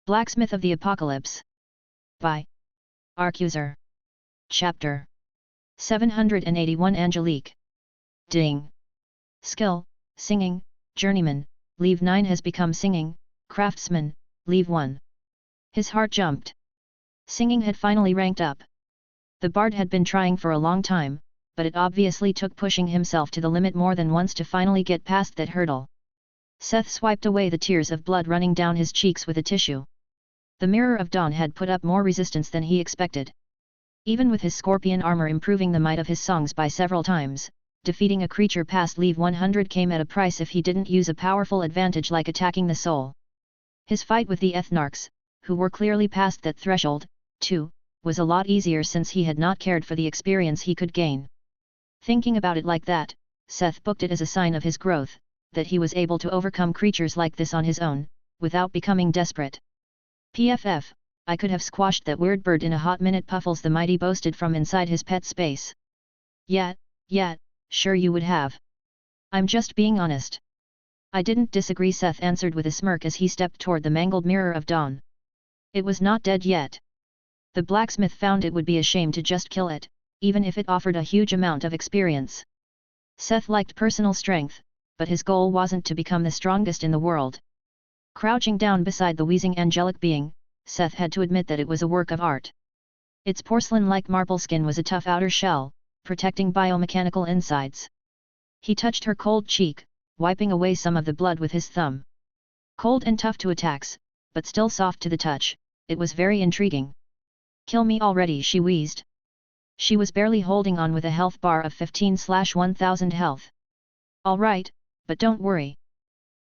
Blacksmith of the Apocalypse. By Arcuser. Chapter 781 Angelique. Ding. Skill, Singing, Journeyman, Leave 9 has become Singing, Craftsman, Leave 1. His heart jumped. Singing had finally ranked up. The bard had been trying for a long time, but it obviously took pushing himself to the limit more than once to finally get past that hurdle. Seth swiped away the tears of blood running down his cheeks with a tissue. The Mirror of Dawn had put up more resistance than he expected. Even with his scorpion armor improving the might of his songs by several times, defeating a creature past Leave 100 came at a price if he didn't use a powerful advantage like attacking the soul. His fight with the Ethnarchs, who were clearly past that threshold, too, was a lot easier since he had not cared for the experience he could gain. Thinking about it like that, Seth booked it as a sign of his growth, that he was able to overcome creatures like this on his own, without becoming desperate. PFF, I could have squashed that weird bird in a hot minute, Puffles the Mighty boasted from inside his pet space. Yeah, sure you would have. I'm just being honest. I didn't disagree, Seth answered with a smirk as he stepped toward the mangled Mirror of Dawn. It was not dead yet. The blacksmith found it would be a shame to just kill it, even if it offered a huge amount of experience. Seth liked personal strength, but his goal wasn't to become the strongest in the world. Crouching down beside the wheezing angelic being, Seth had to admit that it was a work of art. Its porcelain-like marble skin was a tough outer shell, protecting biomechanical insides. He touched her cold cheek, wiping away some of the blood with his thumb. Cold and tough to attacks, but still soft to the touch, it was very intriguing. Kill me already, she wheezed. She was barely holding on with a health bar of 15/1000 health. All right, but don't worry.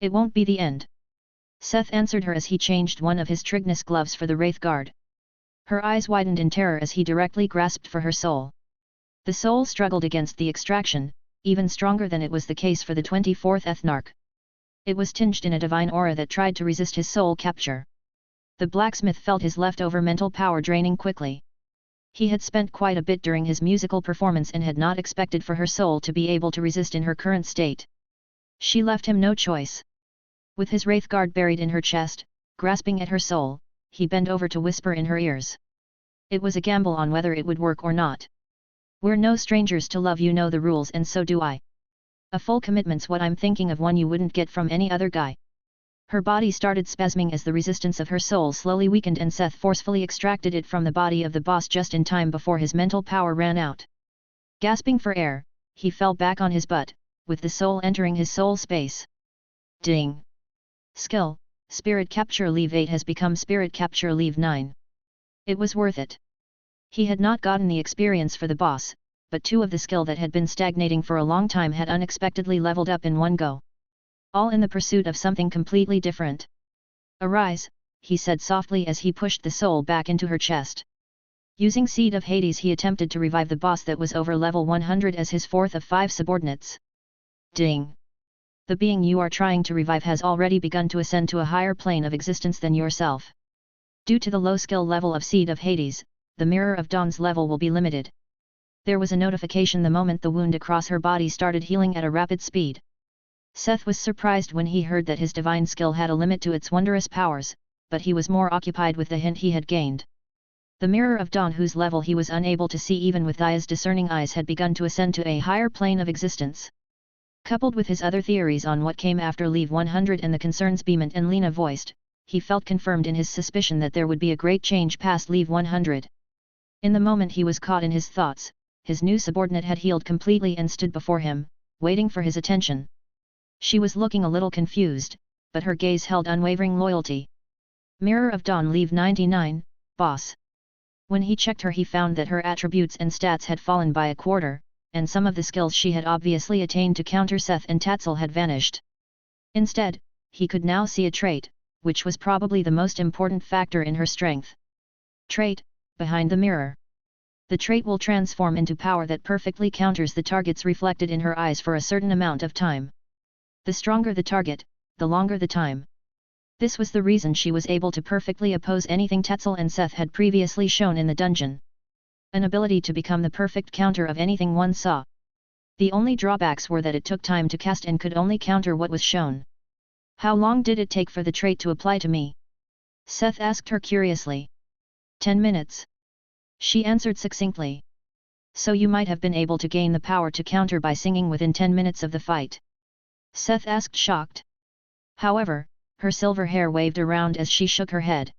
It won't be the end. Seth answered her as he changed one of his Trignus gloves for the Wraith Guard. Her eyes widened in terror as he directly grasped for her soul. The soul struggled against the extraction, even stronger than it was the case for the 24th Ethnarch. It was tinged in a divine aura that tried to resist his soul capture. The blacksmith felt his leftover mental power draining quickly. He had spent quite a bit during his musical performance and had not expected for her soul to be able to resist in her current state. She left him no choice. With his Wraith Guard buried in her chest, grasping at her soul, he bent over to whisper in her ears. It was a gamble on whether it would work or not. We're no strangers to love, you know the rules, and so do I. A full commitment's what I'm thinking of, one you wouldn't get from any other guy. Her body started spasming as the resistance of her soul slowly weakened and Seth forcefully extracted it from the body of the boss just in time before his mental power ran out. Gasping for air, he fell back on his butt, with the soul entering his soul space. Ding. Skill, Spirit Capture Leave 8 has become Spirit Capture Leave 9. It was worth it. He had not gotten the experience for the boss, but 2 of the skill that had been stagnating for a long time had unexpectedly leveled up in one go. All in the pursuit of something completely different. Arise, he said softly as he pushed the soul back into her chest. Using Seed of Hades, he attempted to revive the boss that was over level 100 as his 4th of 5 subordinates. Ding. The being you are trying to revive has already begun to ascend to a higher plane of existence than yourself. Due to the low skill level of Seed of Hades, the Mirror of Dawn's level will be limited. There was a notification the moment the wound across her body started healing at a rapid speed. Seth was surprised when he heard that his divine skill had a limit to its wondrous powers, but he was more occupied with the hint he had gained. The Mirror of Dawn, whose level he was unable to see even with Aya's discerning eyes, had begun to ascend to a higher plane of existence. Coupled with his other theories on what came after Leave 100 and the concerns Beamont and Lena voiced, he felt confirmed in his suspicion that there would be a great change past Leave 100. In the moment he was caught in his thoughts, his new subordinate had healed completely and stood before him, waiting for his attention. She was looking a little confused, but her gaze held unwavering loyalty. Mirror of Dawn Leave 99, boss. When he checked her, he found that her attributes and stats had fallen by a quarter, and some of the skills she had obviously attained to counter Seth and Tatzel had vanished. Instead, he could now see a trait, which was probably the most important factor in her strength. Trait, Behind the Mirror. The trait will transform into power that perfectly counters the targets reflected in her eyes for a certain amount of time. The stronger the target, the longer the time. This was the reason she was able to perfectly oppose anything Tatzel and Seth had previously shown in the dungeon. An ability to become the perfect counter of anything one saw. The only drawbacks were that it took time to cast and could only counter what was shown. How long did it take for the trait to apply to me? Seth asked her curiously. 10 minutes. She answered succinctly. So you might have been able to gain the power to counter by singing within 10 minutes of the fight? Seth asked, shocked. However, her silver hair waved around as she shook her head.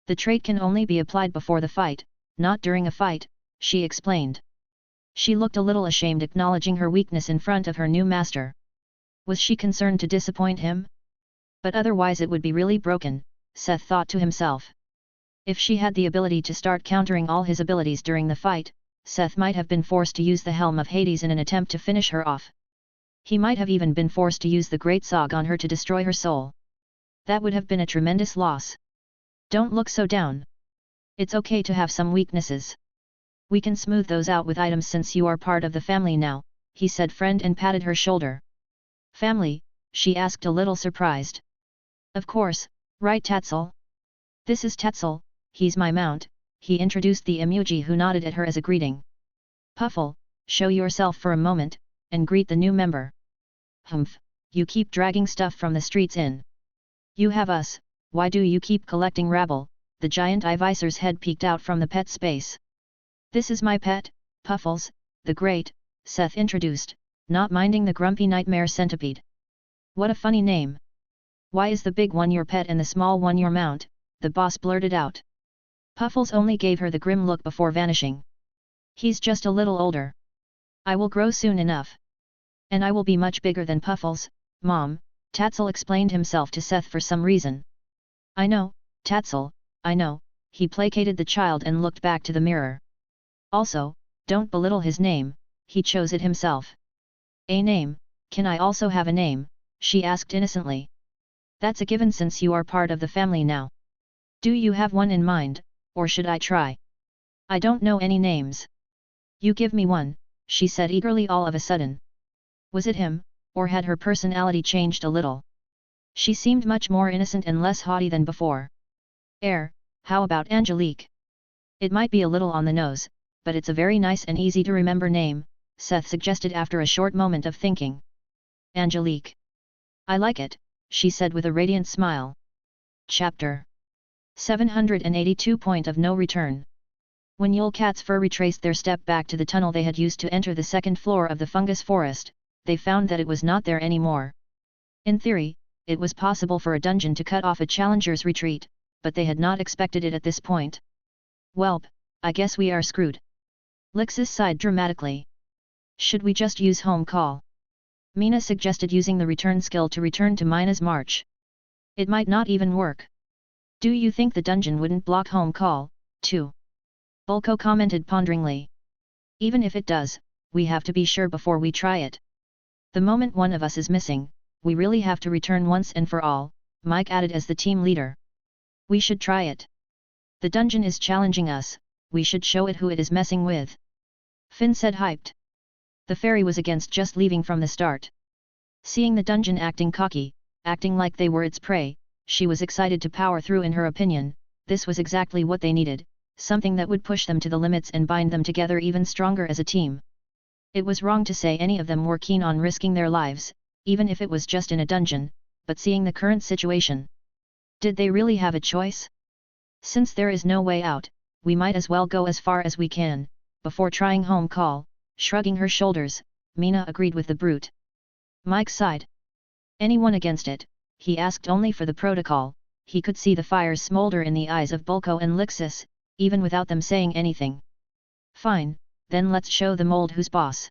The trait can only be applied before the fight, not during a fight, she explained. She looked a little ashamed, acknowledging her weakness in front of her new master. Was she concerned to disappoint him? But otherwise it would be really broken, Seth thought to himself. If she had the ability to start countering all his abilities during the fight, Seth might have been forced to use the Helm of Hades in an attempt to finish her off. He might have even been forced to use the Great Sog on her to destroy her soul. That would have been a tremendous loss. Don't look so down. It's okay to have some weaknesses. We can smooth those out with items since you are part of the family now, he said, friend, and patted her shoulder. Family? She asked, a little surprised. Of course, right Tatzel? This is Tatzel, he's my mount, he introduced the Emuji, who nodded at her as a greeting. Puffle, show yourself for a moment, and greet the new member. Humph, you keep dragging stuff from the streets in. You have us, why do you keep collecting rabble? The giant Ivisor's head peeked out from the pet space. This is my pet, Puffles, the Great, Seth introduced, not minding the grumpy nightmare centipede. What a funny name. Why is the big one your pet and the small one your mount? The boss blurted out. Puffles only gave her the grim look before vanishing. He's just a little older. I will grow soon enough. And I will be much bigger than Puffles, Mom, Tatzel explained himself to Seth for some reason. I know, Tatzel, I know, he placated the child and looked back to the mirror. Also, don't belittle his name, he chose it himself. A name, can I also have a name? She asked innocently. That's a given since you are part of the family now. Do you have one in mind, or should I try? I don't know any names. You give me one, she said eagerly all of a sudden. Was it him, or had her personality changed a little? She seemed much more innocent and less haughty than before. How about Angelique? It might be a little on the nose, but it's a very nice and easy to remember name, Seth suggested after a short moment of thinking. Angelique. I like it, she said with a radiant smile. Chapter 782. Point of no return. When Yule Cat's fur retraced their step back to the tunnel they had used to enter the second floor of the fungus forest, they found that it was not there anymore. In theory, it was possible for a dungeon to cut off a challenger's retreat, but they had not expected it at this point. Welp, I guess we are screwed. Lixis sighed dramatically. Should we just use home call? Mina suggested using the return skill to return to Mina's march. It might not even work. Do you think the dungeon wouldn't block home call, too? Bulko commented ponderingly. Even if it does, we have to be sure before we try it. The moment one of us is missing, we really have to return once and for all, Mike added as the team leader. We should try it. The dungeon is challenging us, we should show it who it is messing with. Finn said hyped. The fairy was against just leaving from the start. Seeing the dungeon acting cocky, acting like they were its prey, she was excited to power through. In her opinion, this was exactly what they needed, something that would push them to the limits and bind them together even stronger as a team. It was wrong to say any of them were keen on risking their lives, even if it was just in a dungeon, but seeing the current situation, did they really have a choice? Since there is no way out, we might as well go as far as we can, before trying home call. Shrugging her shoulders, Mina agreed with the brute. Mike sighed. Anyone against it? He asked only for the protocol. He could see the fires smolder in the eyes of Bulko and Lixis, even without them saying anything. Fine, then let's show them old who's boss.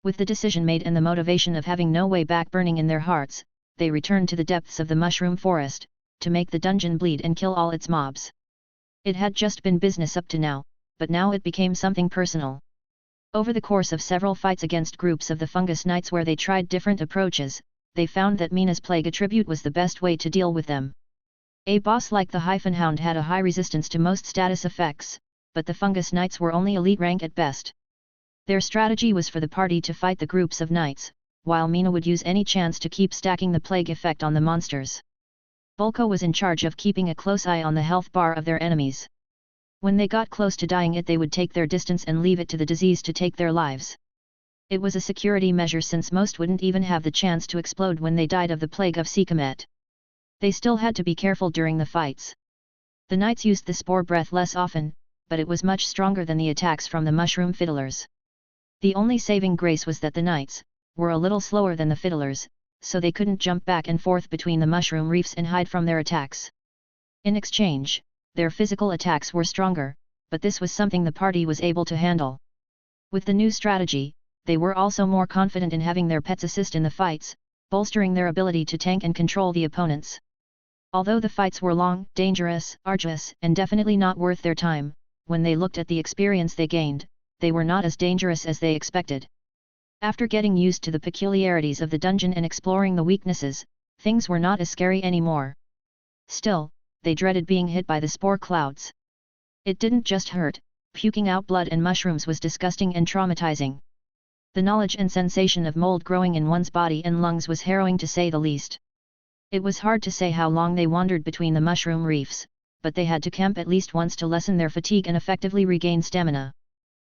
With the decision made and the motivation of having no way back burning in their hearts, they returned to the depths of the mushroom forest, to make the dungeon bleed and kill all its mobs. It had just been business up to now, but now it became something personal. Over the course of several fights against groups of the Fungus Knights where they tried different approaches, they found that Mina's Plague Attribute was the best way to deal with them. A boss like the Hyphen Hound had a high resistance to most status effects, but the Fungus Knights were only elite rank at best. Their strategy was for the party to fight the groups of knights, while Mina would use any chance to keep stacking the plague effect on the monsters. Bulko was in charge of keeping a close eye on the health bar of their enemies. When they got close to dying they would take their distance and leave it to the disease to take their lives. It was a security measure since most wouldn't even have the chance to explode when they died of the plague of Sekhmet. They still had to be careful during the fights. The knights used the spore breath less often, but it was much stronger than the attacks from the mushroom fiddlers. The only saving grace was that the knights were a little slower than the fiddlers, so they couldn't jump back and forth between the mushroom reefs and hide from their attacks. In exchange, their physical attacks were stronger, but this was something the party was able to handle. With the new strategy, they were also more confident in having their pets assist in the fights, bolstering their ability to tank and control the opponents. Although the fights were long, dangerous, arduous, and definitely not worth their time, when they looked at the experience they gained, they were not as dangerous as they expected. After getting used to the peculiarities of the dungeon and exploring the weaknesses, things were not as scary anymore. Still, they dreaded being hit by the spore clouds. It didn't just hurt, puking out blood and mushrooms was disgusting and traumatizing. The knowledge and sensation of mold growing in one's body and lungs was harrowing to say the least. It was hard to say how long they wandered between the mushroom reefs, but they had to camp at least once to lessen their fatigue and effectively regain stamina.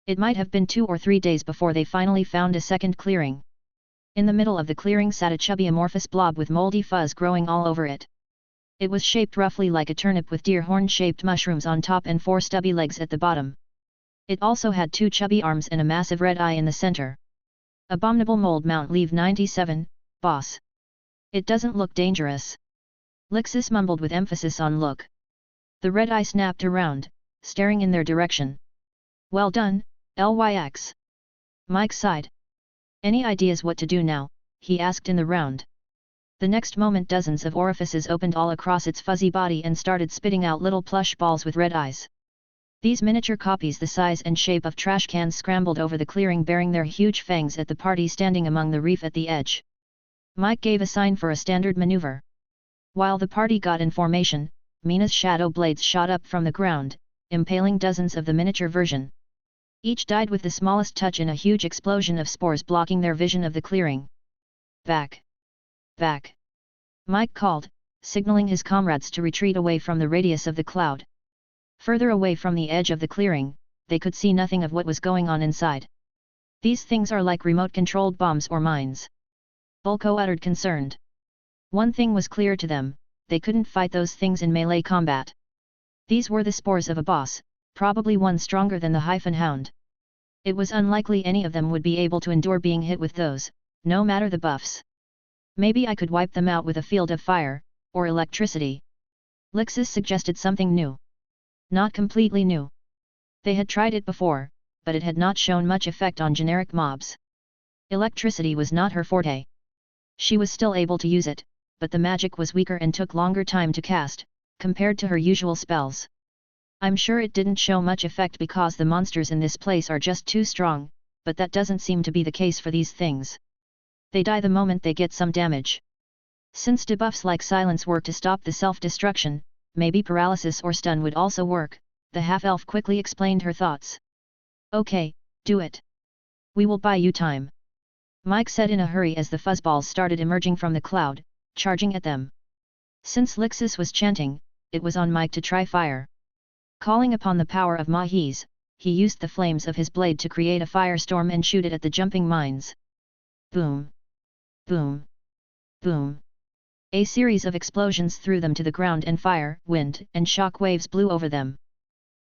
It might have been 2 or 3 days before they finally found a second clearing. In the middle of the clearing sat a chubby amorphous blob with moldy fuzz growing all over it. It was shaped roughly like a turnip with deer horn-shaped mushrooms on top and 4 stubby legs at the bottom. It also had 2 chubby arms and a massive red eye in the center. Abominable mold mount leave 97, boss. It doesn't look dangerous. Lixis mumbled with emphasis on look. The red eye snapped around, staring in their direction. Well done, Lyx. Mike sighed. Any ideas what to do now? He asked in the round. The next moment dozens of orifices opened all across its fuzzy body and started spitting out little plush balls with red eyes. These miniature copies the size and shape of trash cans scrambled over the clearing bearing their huge fangs at the party standing among the reef at the edge. Mike gave a sign for a standard maneuver. While the party got in formation, Mina's shadow blades shot up from the ground, impaling dozens of the miniature version. Each died with the smallest touch in a huge explosion of spores blocking their vision of the clearing. Back! Back! Mike called, signaling his comrades to retreat away from the radius of the cloud. Further away from the edge of the clearing, they could see nothing of what was going on inside. These things are like remote-controlled bombs or mines. Bulko uttered concerned. One thing was clear to them, they couldn't fight those things in melee combat. These were the spores of a boss, probably one stronger than the Hyphen Hound. It was unlikely any of them would be able to endure being hit with those, no matter the buffs. Maybe I could wipe them out with a field of fire, or electricity. Lixis suggested something new. Not completely new. They had tried it before, but it had not shown much effect on generic mobs. Electricity was not her forte. She was still able to use it, but the magic was weaker and took longer time to cast, compared to her usual spells. I'm sure it didn't show much effect because the monsters in this place are just too strong, but that doesn't seem to be the case for these things. They die the moment they get some damage. Since debuffs like silence work to stop the self-destruction, maybe paralysis or stun would also work, the half-elf quickly explained her thoughts. Okay, do it. We will buy you time. Mike said in a hurry as the fuzzballs started emerging from the cloud, charging at them. Since Lixis was chanting, it was on Mike to try fire. Calling upon the power of Mahis, he used the flames of his blade to create a firestorm and shoot it at the jumping mines. Boom! Boom! Boom! A series of explosions threw them to the ground and fire, wind, and shock waves blew over them.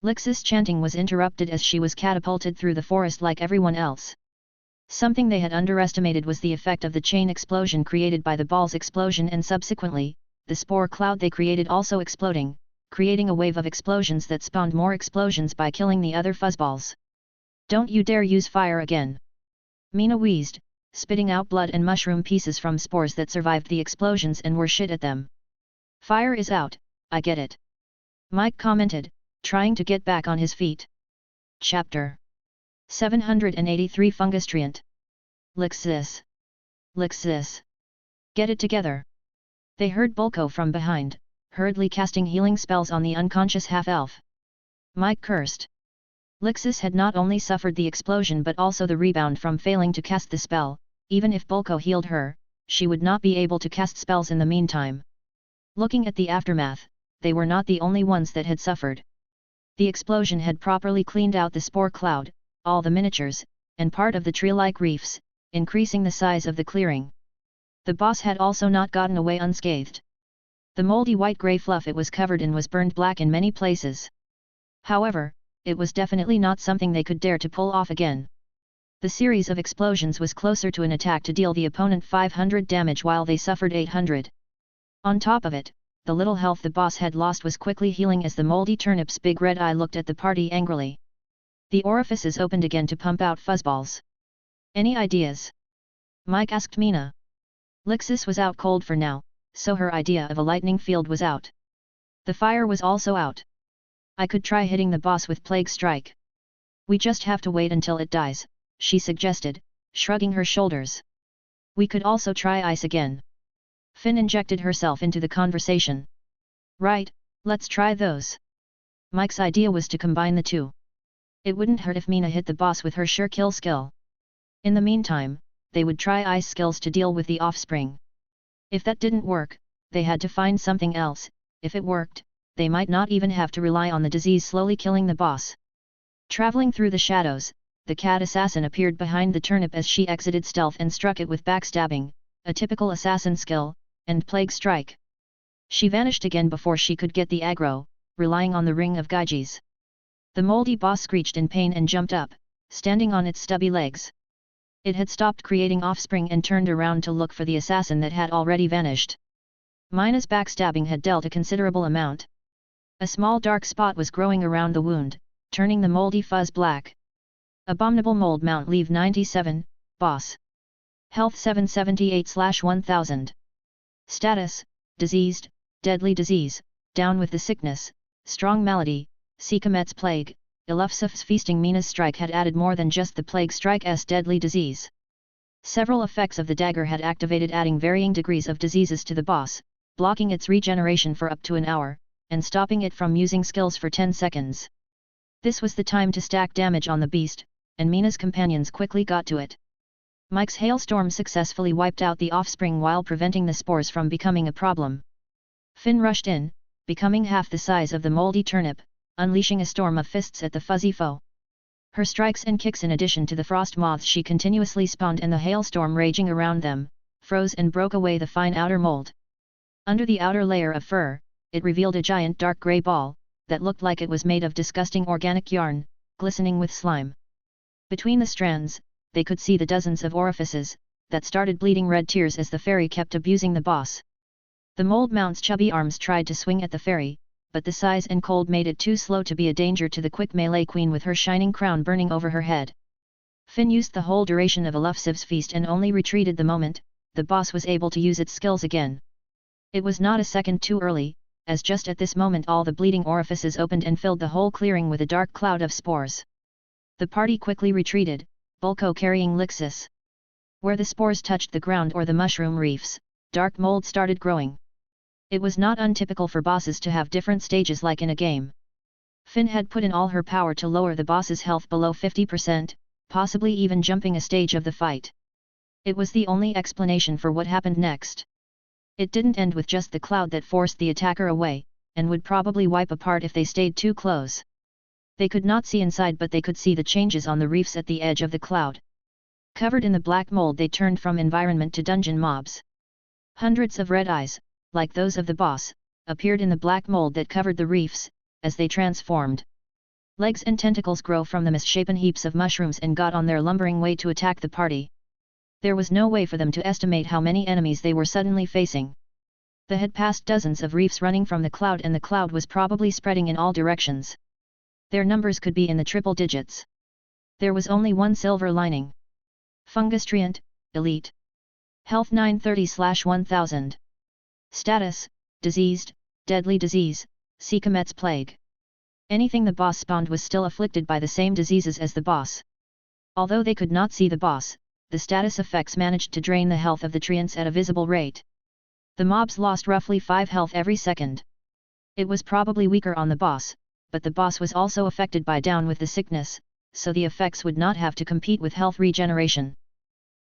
Lixis' chanting was interrupted as she was catapulted through the forest like everyone else. Something they had underestimated was the effect of the chain explosion created by the ball's explosion and subsequently, the spore cloud they created also exploding, creating a wave of explosions that spawned more explosions by killing the other fuzzballs. Don't you dare use fire again! Mina wheezed, spitting out blood and mushroom pieces from spores that survived the explosions and were shit at them. Fire is out, I get it. Mike commented, trying to get back on his feet. Chapter 783 Fungustriant. Lixis. Lixis. Get it together. They heard Bulko from behind, hurriedly casting healing spells on the unconscious half-elf. Mike cursed. Lixis had not only suffered the explosion but also the rebound from failing to cast the spell. Even if Bulko healed her, she would not be able to cast spells in the meantime. Looking at the aftermath, they were not the only ones that had suffered. The explosion had properly cleaned out the spore cloud, all the miniatures, and part of the tree-like reefs, increasing the size of the clearing. The boss had also not gotten away unscathed. The moldy white-grey fluff it was covered in was burned black in many places. However, it was definitely not something they could dare to pull off again. The series of explosions was closer to an attack to deal the opponent 500 damage while they suffered 800. On top of it, the little health the boss had lost was quickly healing as the moldy turnip's big red eye looked at the party angrily. The orifices opened again to pump out fuzzballs. Any ideas? Mike asked Mina. Lixis was out cold for now, so her idea of a lightning field was out. The fire was also out. I could try hitting the boss with Plague Strike. We just have to wait until it dies, she suggested, shrugging her shoulders. We could also try ice again. Finn injected herself into the conversation. Right, let's try those. Mike's idea was to combine the two. It wouldn't hurt if Mina hit the boss with her sure kill skill. In the meantime, they would try ice skills to deal with the offspring. If that didn't work, they had to find something else. If it worked, they might not even have to rely on the disease slowly killing the boss. Traveling through the shadows, the cat assassin appeared behind the turnip as she exited stealth and struck it with backstabbing, a typical assassin skill, and Plague Strike. She vanished again before she could get the aggro, relying on the ring of Gaijis. The moldy boss screeched in pain and jumped up, standing on its stubby legs. It had stopped creating offspring and turned around to look for the assassin that had already vanished. Mina's backstabbing had dealt a considerable amount. A small dark spot was growing around the wound, turning the moldy fuzz black. Abominable mold mount leave 97, boss. Health 778/1000. Status, diseased, deadly disease, down with the sickness, strong malady, Sekomet's plague. Ilufsuf's feasting Mina's strike had added more than just the Plague Strike's deadly disease. Several effects of the dagger had activated, adding varying degrees of diseases to the boss, blocking its regeneration for up to an hour, and stopping it from using skills for 10 seconds. This was the time to stack damage on the beast, and Mina's companions quickly got to it. Mike's hailstorm successfully wiped out the offspring while preventing the spores from becoming a problem. Finn rushed in, becoming half the size of the moldy turnip, unleashing a storm of fists at the fuzzy foe. Her strikes and kicks, in addition to the frost moths she continuously spawned and the hailstorm raging around them, froze and broke away the fine outer mold. Under the outer layer of fur, it revealed a giant dark grey ball, that looked like it was made of disgusting organic yarn, glistening with slime. Between the strands, they could see the dozens of orifices, that started bleeding red tears as the fairy kept abusing the boss. The mold mount's chubby arms tried to swing at the fairy, but the size and cold made it too slow to be a danger to the quick melee queen with her shining crown burning over her head. Finn used the whole duration of Ilufsiv's feast and only retreated the moment the boss was able to use its skills again. It was not a second too early, as just at this moment all the bleeding orifices opened and filled the whole clearing with a dark cloud of spores. The party quickly retreated, Bulko carrying Lixis. Where the spores touched the ground or the mushroom reefs, dark mold started growing. It was not untypical for bosses to have different stages like in a game. Finn had put in all her power to lower the boss's health below 50%, possibly even jumping a stage of the fight. It was the only explanation for what happened next. It didn't end with just the cloud that forced the attacker away, and would probably wipe apart if they stayed too close. They could not see inside, but they could see the changes on the reefs at the edge of the cloud. Covered in the black mold, they turned from environment to dungeon mobs. Hundreds of red eyes, like those of the boss, appeared in the black mold that covered the reefs, as they transformed. Legs and tentacles grow from the misshapen heaps of mushrooms and got on their lumbering way to attack the party. There was no way for them to estimate how many enemies they were suddenly facing. They had passed dozens of reefs running from the cloud, and the cloud was probably spreading in all directions. Their numbers could be in the triple digits. There was only one silver lining. Fungus Treant, Elite. Health 930/1000. Status, diseased, deadly disease, Sekomet's plague. Anything the boss spawned was still afflicted by the same diseases as the boss. Although they could not see the boss, the status effects managed to drain the health of the treants at a visible rate. The mobs lost roughly 5 health every second. It was probably weaker on the boss, but the boss was also affected by down with the sickness, so the effects would not have to compete with health regeneration.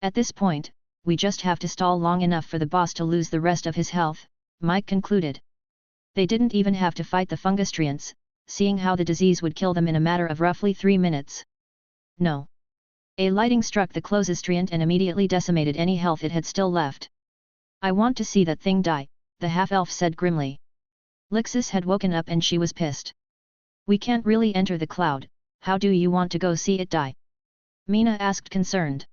At this point, we just have to stall long enough for the boss to lose the rest of his health, Mike concluded. They didn't even have to fight the fungus treants, seeing how the disease would kill them in a matter of roughly 3 minutes. No. A lightning struck the closest treant and immediately decimated any health it had still left. I want to see that thing die, the half-elf said grimly. Lixis had woken up and she was pissed. We can't really enter the cloud, how do you want to go see it die? Mina asked concerned.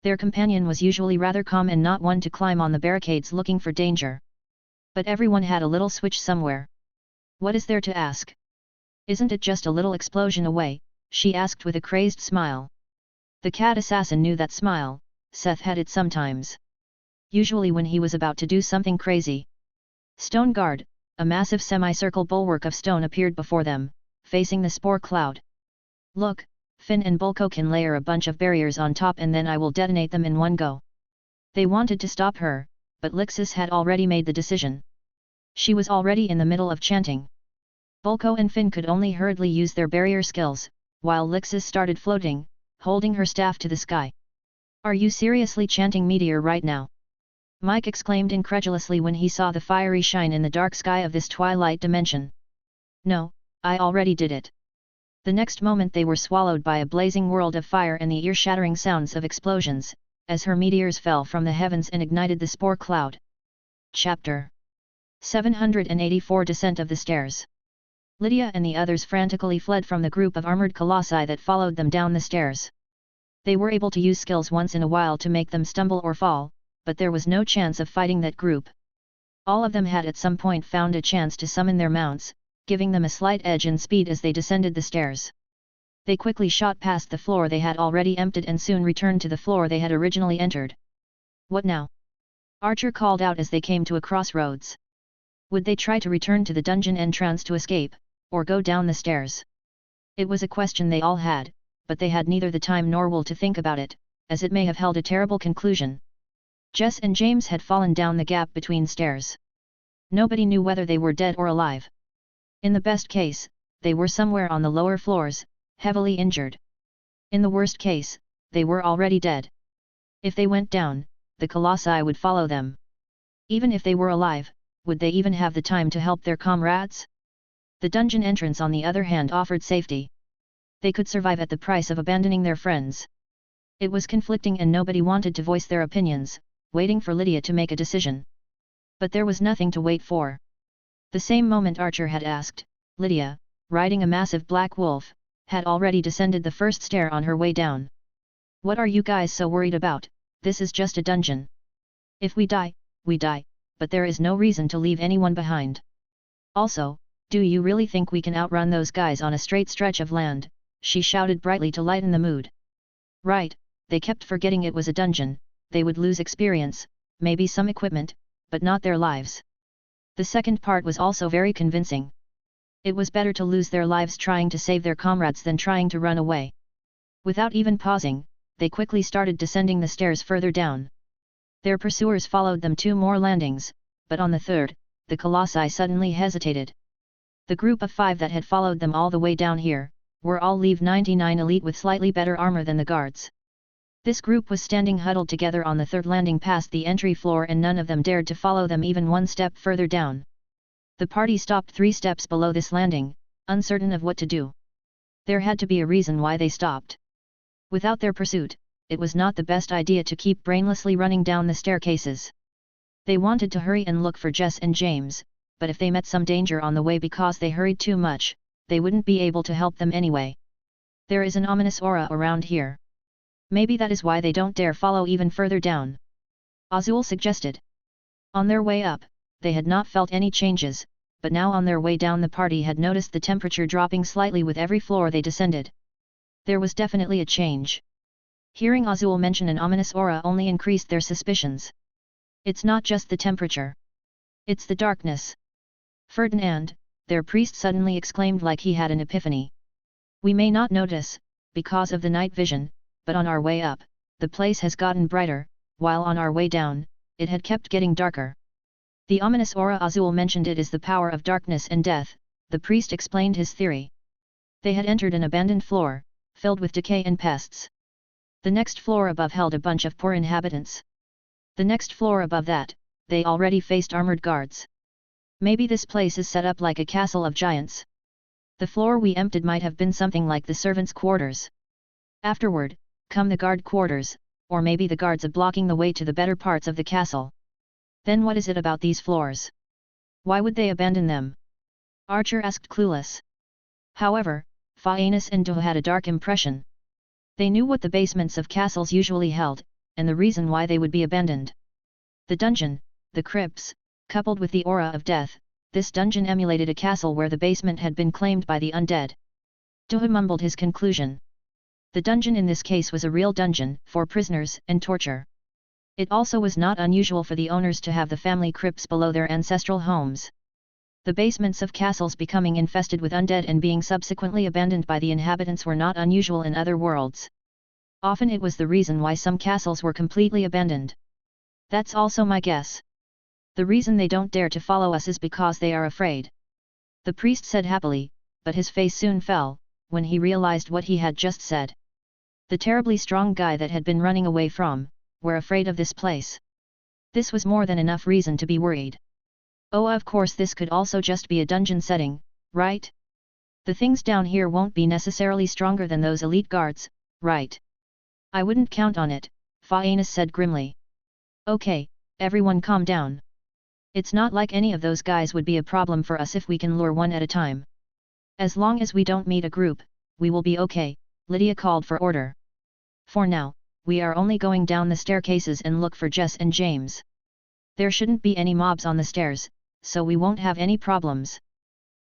Their companion was usually rather calm and not one to climb on the barricades looking for danger. But everyone had a little switch somewhere. What is there to ask? Isn't it just a little explosion away? She asked with a crazed smile. The cat assassin knew that smile. Seth had it sometimes. Usually when he was about to do something crazy. Stone guard, a massive semicircle bulwark of stone appeared before them, facing the spore cloud. Look, Finn and Bulko can layer a bunch of barriers on top and then I will detonate them in one go. They wanted to stop her, but Lixis had already made the decision. She was already in the middle of chanting. Bulko and Finn could only hurriedly use their barrier skills, while Lixis started floating, holding her staff to the sky. Are you seriously chanting meteor right now? Mike exclaimed incredulously when he saw the fiery shine in the dark sky of this twilight dimension. No, I already did it. The next moment they were swallowed by a blazing world of fire and the ear-shattering sounds of explosions, as her meteors fell from the heavens and ignited the spore cloud. Chapter 784 Descent of the Stairs. Lydia and the others frantically fled from the group of armored colossi that followed them down the stairs. They were able to use skills once in a while to make them stumble or fall, but there was no chance of fighting that group. All of them had at some point found a chance to summon their mounts, giving them a slight edge in speed as they descended the stairs. They quickly shot past the floor they had already emptied and soon returned to the floor they had originally entered. What now? Archer called out as they came to a crossroads. Would they try to return to the dungeon entrance to escape, or go down the stairs? It was a question they all had, but they had neither the time nor will to think about it, as it may have held a terrible conclusion. Jess and James had fallen down the gap between stairs. Nobody knew whether they were dead or alive. In the best case, they were somewhere on the lower floors, heavily injured. In the worst case, they were already dead. If they went down, the colossi would follow them. Even if they were alive, would they even have the time to help their comrades? The dungeon entrance on the other hand offered safety. They could survive at the price of abandoning their friends. It was conflicting and nobody wanted to voice their opinions, waiting for Lydia to make a decision. But there was nothing to wait for. The same moment Archer had asked, Lydia, riding a massive black wolf, had already descended the first stair on her way down. What are you guys so worried about? This is just a dungeon. If we die, but there is no reason to leave anyone behind. Also, do you really think we can outrun those guys on a straight stretch of land? She shouted brightly to lighten the mood. Right, they kept forgetting it was a dungeon. They would lose experience, maybe some equipment, but not their lives. The second part was also very convincing. It was better to lose their lives trying to save their comrades than trying to run away. Without even pausing, they quickly started descending the stairs further down. Their pursuers followed them 2 more landings, but on the third, the colossi suddenly hesitated. The group of 5 that had followed them all the way down here, were all Level 99 elite with slightly better armor than the guards. This group was standing huddled together on the third landing past the entry floor and none of them dared to follow them even one step further down. The party stopped 3 steps below this landing, uncertain of what to do. There had to be a reason why they stopped. Without their pursuit, it was not the best idea to keep brainlessly running down the staircases. They wanted to hurry and look for Jess and James, but if they met some danger on the way because they hurried too much, they wouldn't be able to help them anyway. There is an ominous aura around here. Maybe that is why they don't dare follow even further down. Azul suggested. On their way up, they had not felt any changes, but now on their way down the party had noticed the temperature dropping slightly with every floor they descended. There was definitely a change. Hearing Azul mention an ominous aura only increased their suspicions. It's not just the temperature. It's the darkness. Ferdinand, their priest suddenly exclaimed like he had an epiphany. We may not notice, because of the night vision, but on our way up, the place has gotten brighter, while on our way down, it had kept getting darker. The ominous aura Azul mentioned it is the power of darkness and death, the priest explained his theory. They had entered an abandoned floor, filled with decay and pests. The next floor above held a bunch of poor inhabitants. The next floor above that, they already faced armored guards. Maybe this place is set up like a castle of giants. The floor we emptied might have been something like the servants' quarters. Afterward, come the guard quarters, or maybe the guards are blocking the way to the better parts of the castle. Then what is it about these floors? Why would they abandon them? Archer asked clueless. However, Phaenis and Doha had a dark impression. They knew what the basements of castles usually held, and the reason why they would be abandoned. The dungeon, the crypts, coupled with the aura of death, this dungeon emulated a castle where the basement had been claimed by the undead. Doha mumbled his conclusion. The dungeon in this case was a real dungeon, for prisoners and torture. It also was not unusual for the owners to have the family crypts below their ancestral homes. The basements of castles becoming infested with undead and being subsequently abandoned by the inhabitants were not unusual in other worlds. Often it was the reason why some castles were completely abandoned. That's also my guess. The reason they don't dare to follow us is because they are afraid. The priest said happily, but his face soon fell, when he realized what he had just said. The terribly strong guy that had been running away from, were afraid of this place. This was more than enough reason to be worried. Oh, of course this could also just be a dungeon setting, right? The things down here won't be necessarily stronger than those elite guards, right? I wouldn't count on it, Phaenis said grimly. Okay, everyone calm down. It's not like any of those guys would be a problem for us if we can lure one at a time. As long as we don't meet a group, we will be okay, Lydia called for order. For now, we are only going down the staircases and look for Jess and James. There shouldn't be any mobs on the stairs, so we won't have any problems.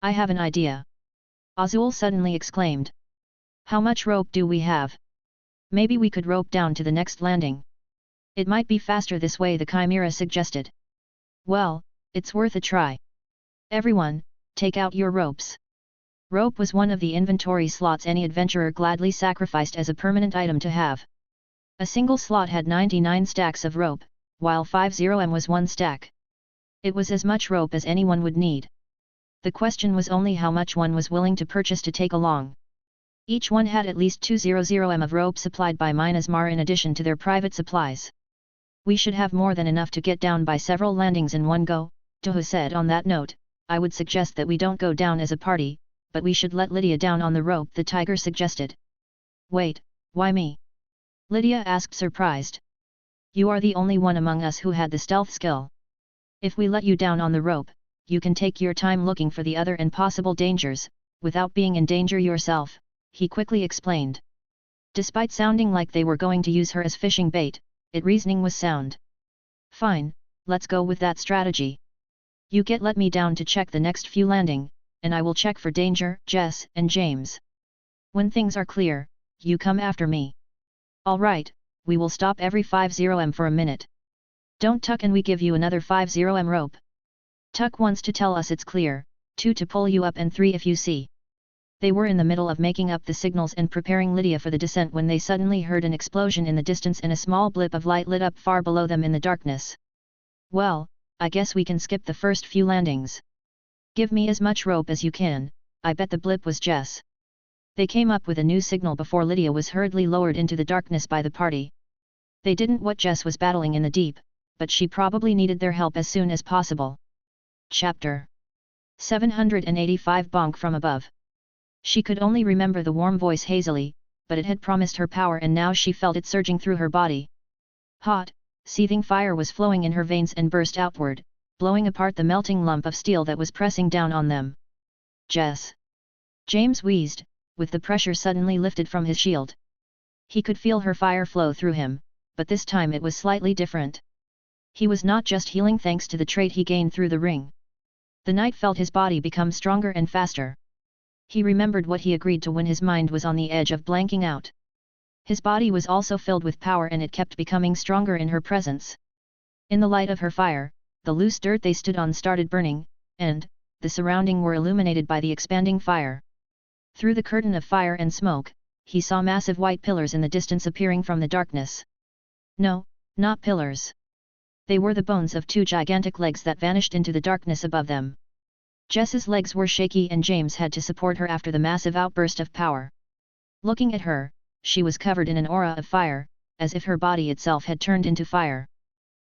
I have an idea. Azul suddenly exclaimed. How much rope do we have? Maybe we could rope down to the next landing. It might be faster this way, the Chimera suggested. Well, it's worth a try. Everyone, take out your ropes. Rope was one of the inventory slots any adventurer gladly sacrificed as a permanent item to have. A single slot had 99 stacks of rope, while 50M was one stack. It was as much rope as anyone would need. The question was only how much one was willing to purchase to take along. Each one had at least 200M of rope supplied by Minas Mar in addition to their private supplies. We should have more than enough to get down by several landings in one go, Doha said. On that note, I would suggest that we don't go down as a party, but we should let Lydia down on the rope, the tiger suggested. Wait, why me? Lydia asked, surprised. You are the only one among us who had the stealth skill. If we let you down on the rope, you can take your time looking for the other and possible dangers, without being in danger yourself, he quickly explained. Despite sounding like they were going to use her as fishing bait, its reasoning was sound. Fine, let's go with that strategy. You let me down to check the next few landing, and I will check for danger, Jess and James. When things are clear, you come after me. Alright, we will stop every 50M for a minute. Don't tuck and we give you another 50M rope. Tuck once to tell us it's clear, 2 to pull you up and 3 if you see. They were in the middle of making up the signals and preparing Lydia for the descent when they suddenly heard an explosion in the distance and a small blip of light lit up far below them in the darkness. Well, I guess we can skip the first few landings. Give me as much rope as you can. I bet the blip was Jess. They came up with a new signal before Lydia was hurriedly lowered into the darkness by the party. They didn't what Jess was battling in the deep, but she probably needed their help as soon as possible. Chapter 785 Bonk from above. She could only remember the warm voice hazily, but it had promised her power and now she felt it surging through her body. Hot, seething fire was flowing in her veins and burst outward, blowing apart the melting lump of steel that was pressing down on them. Jess! James wheezed, with the pressure suddenly lifted from his shield. He could feel her fire flow through him, but this time it was slightly different. He was not just healing thanks to the trait he gained through the ring. The knight felt his body become stronger and faster. He remembered what he agreed to when his mind was on the edge of blanking out. His body was also filled with power and it kept becoming stronger in her presence. In the light of her fire, the loose dirt they stood on started burning, and, the surrounding were illuminated by the expanding fire. Through the curtain of fire and smoke, he saw massive white pillars in the distance appearing from the darkness. No, not pillars. They were the bones of 2 gigantic legs that vanished into the darkness above them. Jess's legs were shaky and James had to support her after the massive outburst of power. Looking at her, she was covered in an aura of fire, as if her body itself had turned into fire.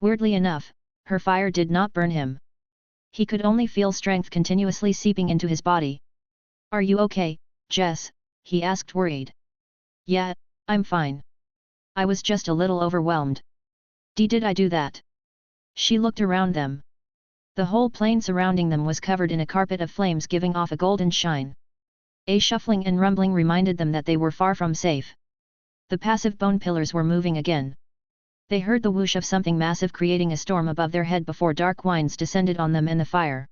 Weirdly enough, her fire did not burn him. He could only feel strength continuously seeping into his body. Are you okay, Jess? He asked worried. Yeah, I'm fine. I was just a little overwhelmed. Did I do that? She looked around them. The whole plain surrounding them was covered in a carpet of flames giving off a golden shine. A shuffling and rumbling reminded them that they were far from safe. The passive bone pillars were moving again. They heard the whoosh of something massive creating a storm above their head before dark winds descended on them and the fire.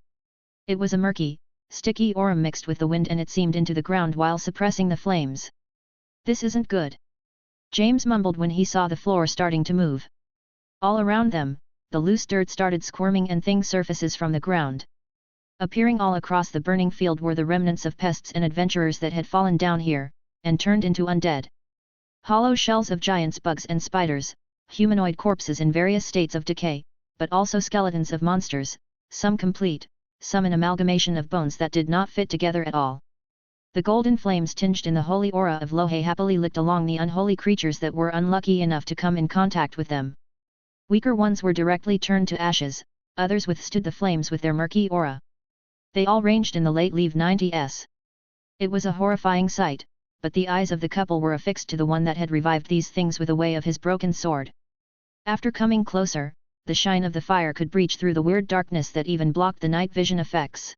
It was a murky, sticky aura mixed with the wind, and it seemed into the ground while suppressing the flames. "This isn't good," James mumbled when he saw the floor starting to move. All around them, the loose dirt started squirming and things surfaces from the ground. Appearing all across the burning field were the remnants of pests and adventurers that had fallen down here, and turned into undead. Hollow shells of giants, bugs and spiders, humanoid corpses in various states of decay, but also skeletons of monsters, some complete, some an amalgamation of bones that did not fit together at all. The golden flames tinged in the holy aura of Lohe happily licked along the unholy creatures that were unlucky enough to come in contact with them. Weaker ones were directly turned to ashes, others withstood the flames with their murky aura. They all ranged in the late Leave 90s. It was a horrifying sight, but the eyes of the couple were affixed to the one that had revived these things with a way of his broken sword. After coming closer, the shine of the fire could breach through the weird darkness that even blocked the night vision effects.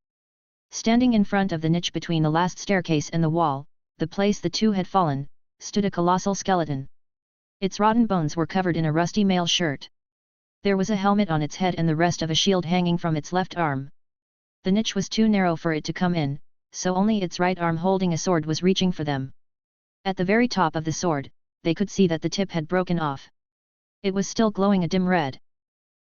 Standing in front of the niche between the last staircase and the wall, the place the two had fallen, stood a colossal skeleton. Its rotten bones were covered in a rusty mail shirt. There was a helmet on its head and the rest of a shield hanging from its left arm. The niche was too narrow for it to come in, so only its right arm holding a sword was reaching for them. At the very top of the sword, they could see that the tip had broken off. It was still glowing a dim red.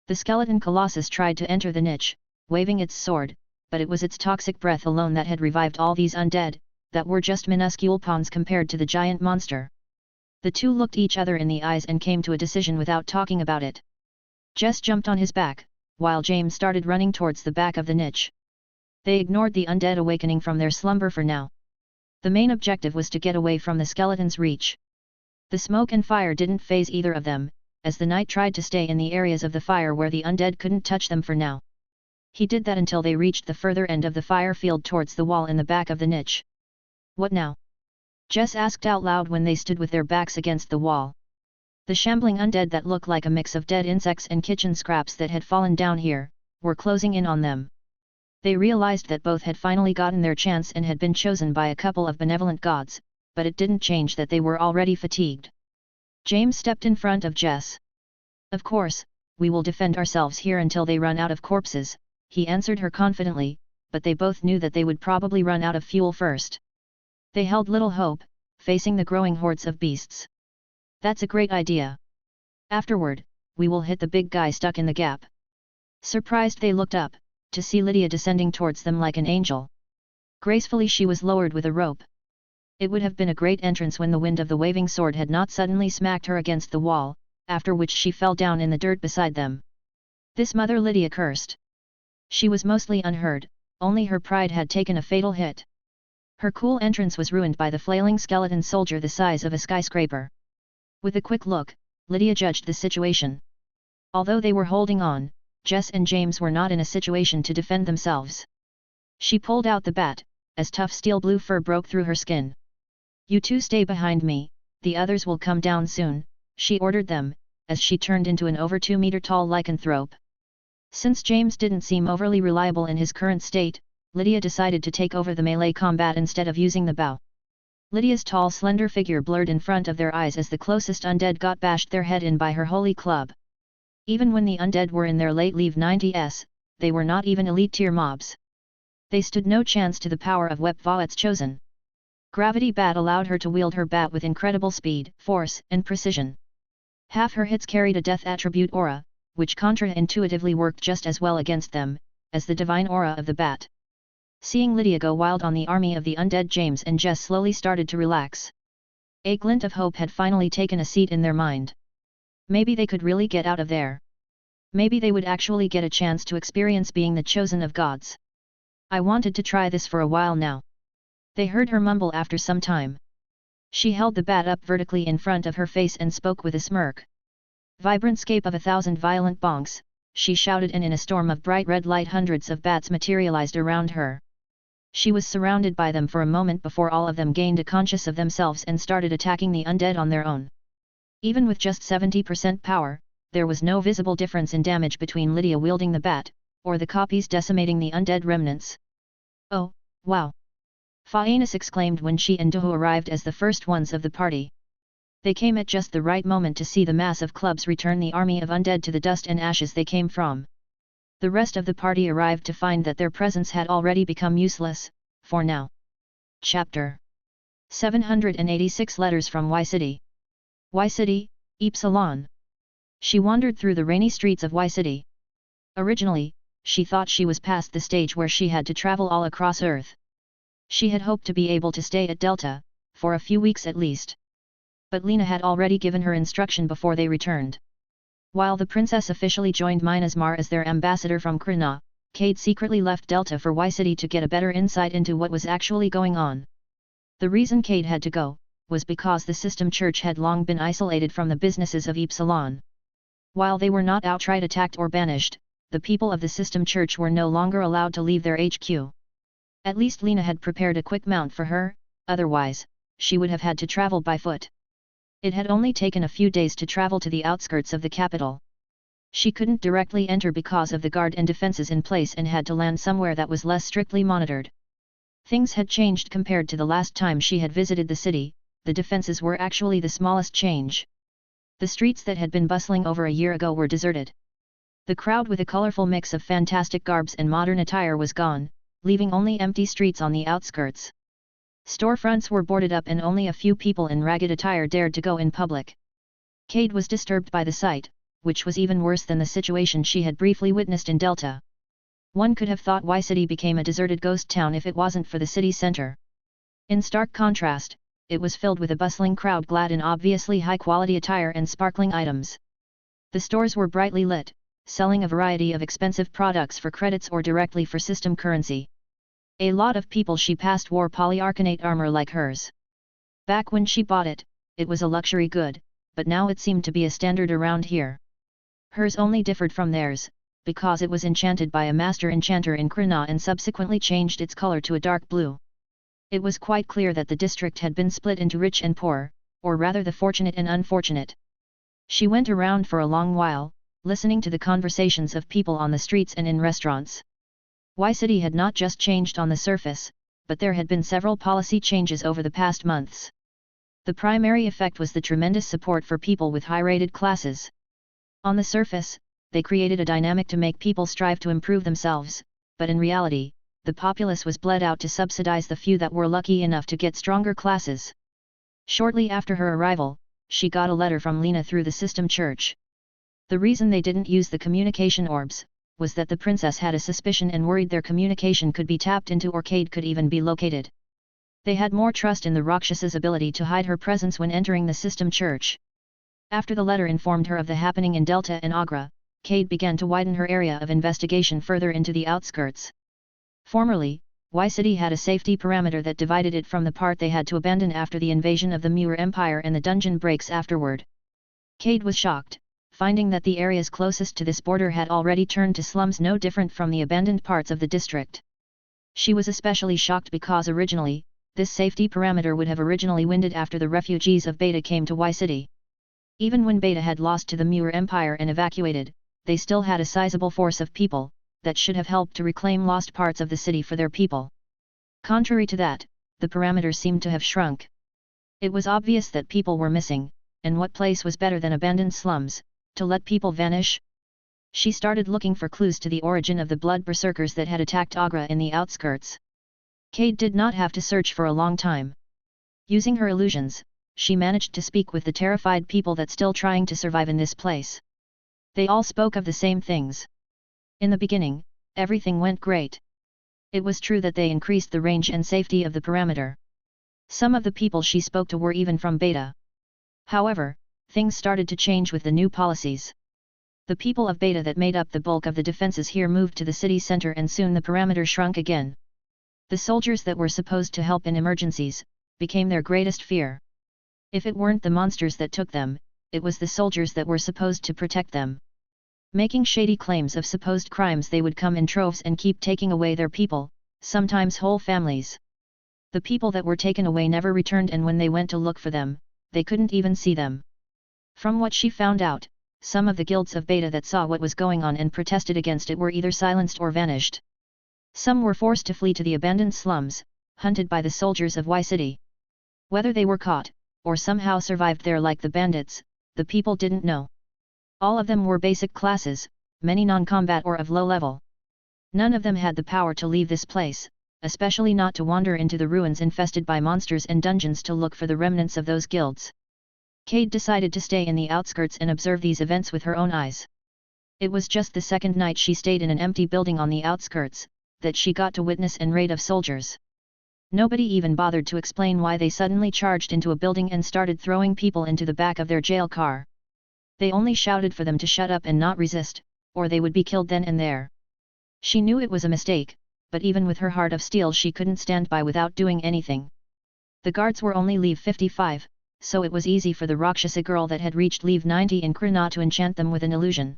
The skeleton colossus tried to enter the niche, waving its sword, but it was its toxic breath alone that had revived all these undead, that were just minuscule pawns compared to the giant monster. The two looked each other in the eyes and came to a decision without talking about it. Jess jumped on his back, while James started running towards the back of the niche. They ignored the undead awakening from their slumber for now. The main objective was to get away from the skeleton's reach. The smoke and fire didn't faze either of them, as the knight tried to stay in the areas of the fire where the undead couldn't touch them for now. He did that until they reached the further end of the fire field towards the wall in the back of the niche. "What now?" Jess asked out loud when they stood with their backs against the wall. The shambling undead that looked like a mix of dead insects and kitchen scraps that had fallen down here, were closing in on them. They realized that both had finally gotten their chance and had been chosen by a couple of benevolent gods, but it didn't change that they were already fatigued. James stepped in front of Jess. "Of course, we will defend ourselves here until they run out of corpses," he answered her confidently, but they both knew that they would probably run out of fuel first. They held little hope, facing the growing hordes of beasts. "That's a great idea. Afterward, we will hit the big guy stuck in the gap." Surprised, they looked up, to see Lydia descending towards them like an angel. Gracefully she was lowered with a rope. It would have been a great entrance when the wind of the waving sword had not suddenly smacked her against the wall, after which she fell down in the dirt beside them. "This mother," Lydia cursed. She was mostly unhurt, only her pride had taken a fatal hit. Her cool entrance was ruined by the flailing skeleton soldier the size of a skyscraper. With a quick look, Lydia judged the situation. Although they were holding on, Jess and James were not in a situation to defend themselves. She pulled out the bat, as tough steel blue fur broke through her skin. "You two stay behind me, the others will come down soon," she ordered them, as she turned into an over 2-meter-tall lycanthrope. Since James didn't seem overly reliable in his current state, Lydia decided to take over the melee combat instead of using the bow. Lydia's tall slender figure blurred in front of their eyes as the closest undead got bashed their head in by her holy club. Even when the undead were in their late Leave 90s, they were not even elite-tier mobs. They stood no chance to the power of WebNovel's chosen. Gravity Bat allowed her to wield her bat with incredible speed, force, and precision. Half her hits carried a death attribute aura, which contra-intuitively worked just as well against them, as the divine aura of the bat. Seeing Lydia go wild on the army of the undead, James and Jess slowly started to relax. A glint of hope had finally taken a seat in their mind. Maybe they could really get out of there. Maybe they would actually get a chance to experience being the chosen of gods. "I wanted to try this for a while now," they heard her mumble after some time. She held the bat up vertically in front of her face and spoke with a smirk. "Vibrant scape of 1,000 violent bonks," she shouted, and in a storm of bright red light hundreds of bats materialized around her. She was surrounded by them for a moment before all of them gained a conscious of themselves and started attacking the undead on their own. Even with just 70% power, there was no visible difference in damage between Lydia wielding the bat, or the copies decimating the undead remnants. "Oh, wow!" Phaenis exclaimed when she and Duhu arrived as the first ones of the party. They came at just the right moment to see the mass of clubs return the army of undead to the dust and ashes they came from. The rest of the party arrived to find that their presence had already become useless, for now. Chapter 786 Letters from Y City. Y City, Epsilon. She wandered through the rainy streets of Y City. Originally, she thought she was past the stage where she had to travel all across Earth. She had hoped to be able to stay at Delta, for a few weeks at least. But Lena had already given her instruction before they returned. While the princess officially joined Minasmar as their ambassador from Krina, Cade secretly left Delta for Y City to get a better insight into what was actually going on. The reason Cade had to go, was because the System Church had long been isolated from the businesses of Epsilon. While they were not outright attacked or banished, the people of the System Church were no longer allowed to leave their HQ. At least Lena had prepared a quick mount for her, otherwise, she would have had to travel by foot. It had only taken a few days to travel to the outskirts of the capital. She couldn't directly enter because of the guard and defenses in place and had to land somewhere that was less strictly monitored. Things had changed compared to the last time she had visited the city. The defenses were actually the smallest change. The streets that had been bustling over a year ago were deserted. The crowd with a colorful mix of fantastic garbs and modern attire was gone, leaving only empty streets on the outskirts. Storefronts were boarded up and only a few people in ragged attire dared to go in public. Cade was disturbed by the sight, which was even worse than the situation she had briefly witnessed in Delta. One could have thought Y City became a deserted ghost town if it wasn't for the city center. In stark contrast, it was filled with a bustling crowd clad in obviously high-quality attire and sparkling items. The stores were brightly lit, selling a variety of expensive products for credits or directly for system currency. A lot of people she passed wore polyarcanate armor like hers. Back when she bought it, it was a luxury good, but now it seemed to be a standard around here. Hers only differed from theirs, because it was enchanted by a master enchanter in Krina and subsequently changed its color to a dark blue. It was quite clear that the district had been split into rich and poor, or rather the fortunate and unfortunate. She went around for a long while, listening to the conversations of people on the streets and in restaurants. Y City had not just changed on the surface, but there had been several policy changes over the past months. The primary effect was the tremendous support for people with high-rated classes. On the surface, they created a dynamic to make people strive to improve themselves, but in reality, the populace was bled out to subsidize the few that were lucky enough to get stronger classes. Shortly after her arrival, she got a letter from Lena through the System Church. The reason they didn't use the communication orbs was that the princess had a suspicion and worried their communication could be tapped into or Cade could even be located. They had more trust in the Rakshas's ability to hide her presence when entering the System Church. After the letter informed her of the happening in Delta and Agra, Cade began to widen her area of investigation further into the outskirts. Formerly, Y City had a safety parameter that divided it from the part they had to abandon after the invasion of the Muir Empire and the dungeon breaks afterward. Cade was shocked, finding that the areas closest to this border had already turned to slums no different from the abandoned parts of the district. She was especially shocked because originally, this safety parameter would have originally winded after the refugees of Beta came to Y City. Even when Beta had lost to the Muir Empire and evacuated, they still had a sizable force of people, that should have helped to reclaim lost parts of the city for their people. Contrary to that, the parameter seemed to have shrunk. It was obvious that people were missing, and what place was better than abandoned slums, to let people vanish? She started looking for clues to the origin of the blood berserkers that had attacked Agra in the outskirts. Cade did not have to search for a long time. Using her illusions, she managed to speak with the terrified people that still trying to survive in this place. They all spoke of the same things. In the beginning, everything went great. It was true that they increased the range and safety of the parameter. Some of the people she spoke to were even from Beta. However, things started to change with the new policies. The people of Beta that made up the bulk of the defenses here moved to the city center and soon the parameter shrunk again. The soldiers that were supposed to help in emergencies, became their greatest fear. If it weren't the monsters that took them, it was the soldiers that were supposed to protect them. Making shady claims of supposed crimes, they would come in troves and keep taking away their people, sometimes whole families. The people that were taken away never returned, and when they went to look for them, they couldn't even see them. From what she found out, some of the guilds of Beta that saw what was going on and protested against it were either silenced or vanished. Some were forced to flee to the abandoned slums, hunted by the soldiers of Y City. Whether they were caught, or somehow survived there like the bandits, the people didn't know. All of them were basic classes, many non-combat or of low level. None of them had the power to leave this place, especially not to wander into the ruins infested by monsters and dungeons to look for the remnants of those guilds. Cade decided to stay in the outskirts and observe these events with her own eyes. It was just the second night she stayed in an empty building on the outskirts, that she got to witness an raid of soldiers. Nobody even bothered to explain why they suddenly charged into a building and started throwing people into the back of their jail car. They only shouted for them to shut up and not resist, or they would be killed then and there. She knew it was a mistake, but even with her heart of steel she couldn't stand by without doing anything. The guards were only level 55, so it was easy for the Rakshasa girl that had reached level 90 in Krishna to enchant them with an illusion.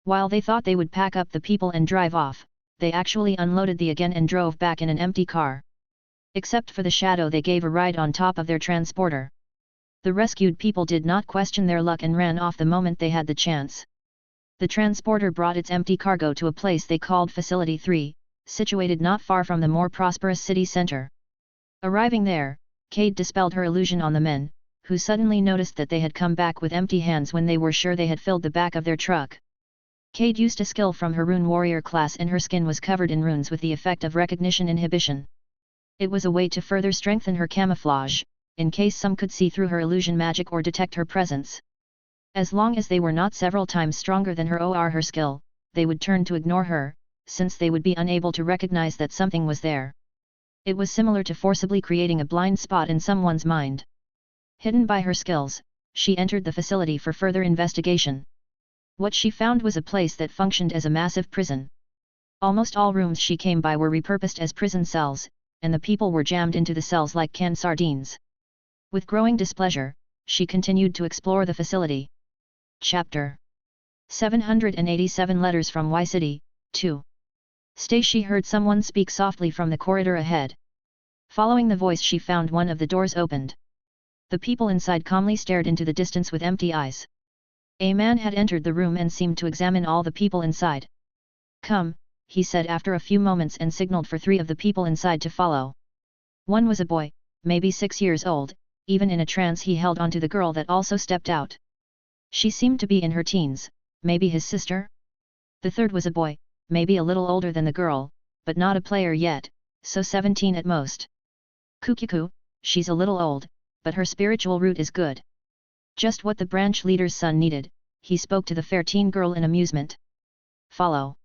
While they thought they would pack up the people and drive off, they actually unloaded the again and drove back in an empty car. Except for the shadow they gave a ride on top of their transporter. The rescued people did not question their luck and ran off the moment they had the chance. The transporter brought its empty cargo to a place they called Facility 3, situated not far from the more prosperous city center. Arriving there, Cade dispelled her illusion on the men, who suddenly noticed that they had come back with empty hands when they were sure they had filled the back of their truck. Cade used a skill from her rune warrior class and her skin was covered in runes with the effect of recognition inhibition. It was a way to further strengthen her camouflage, in case some could see through her illusion magic or detect her presence. As long as they were not several times stronger than her or her skill, they would turn to ignore her, since they would be unable to recognize that something was there. It was similar to forcibly creating a blind spot in someone's mind. Hidden by her skills, she entered the facility for further investigation. What she found was a place that functioned as a massive prison. Almost all rooms she came by were repurposed as prison cells, and the people were jammed into the cells like canned sardines. With growing displeasure, she continued to explore the facility. Chapter 787 Letters from Y City, 2. She heard someone speak softly from the corridor ahead. Following the voice she found one of the doors opened. The people inside calmly stared into the distance with empty eyes. A man had entered the room and seemed to examine all the people inside. "Come," he said after a few moments and signaled for 3 of the people inside to follow. One was a boy, maybe 6 years old, even in a trance he held onto the girl that also stepped out. She seemed to be in her teens, maybe his sister? The third was a boy, maybe a little older than the girl, but not a player yet, so 17 at most. "Kukiku, she's a little old, but her spiritual root is good. Just what the branch leader's son needed," he spoke to the fair teen girl in amusement. "Follow."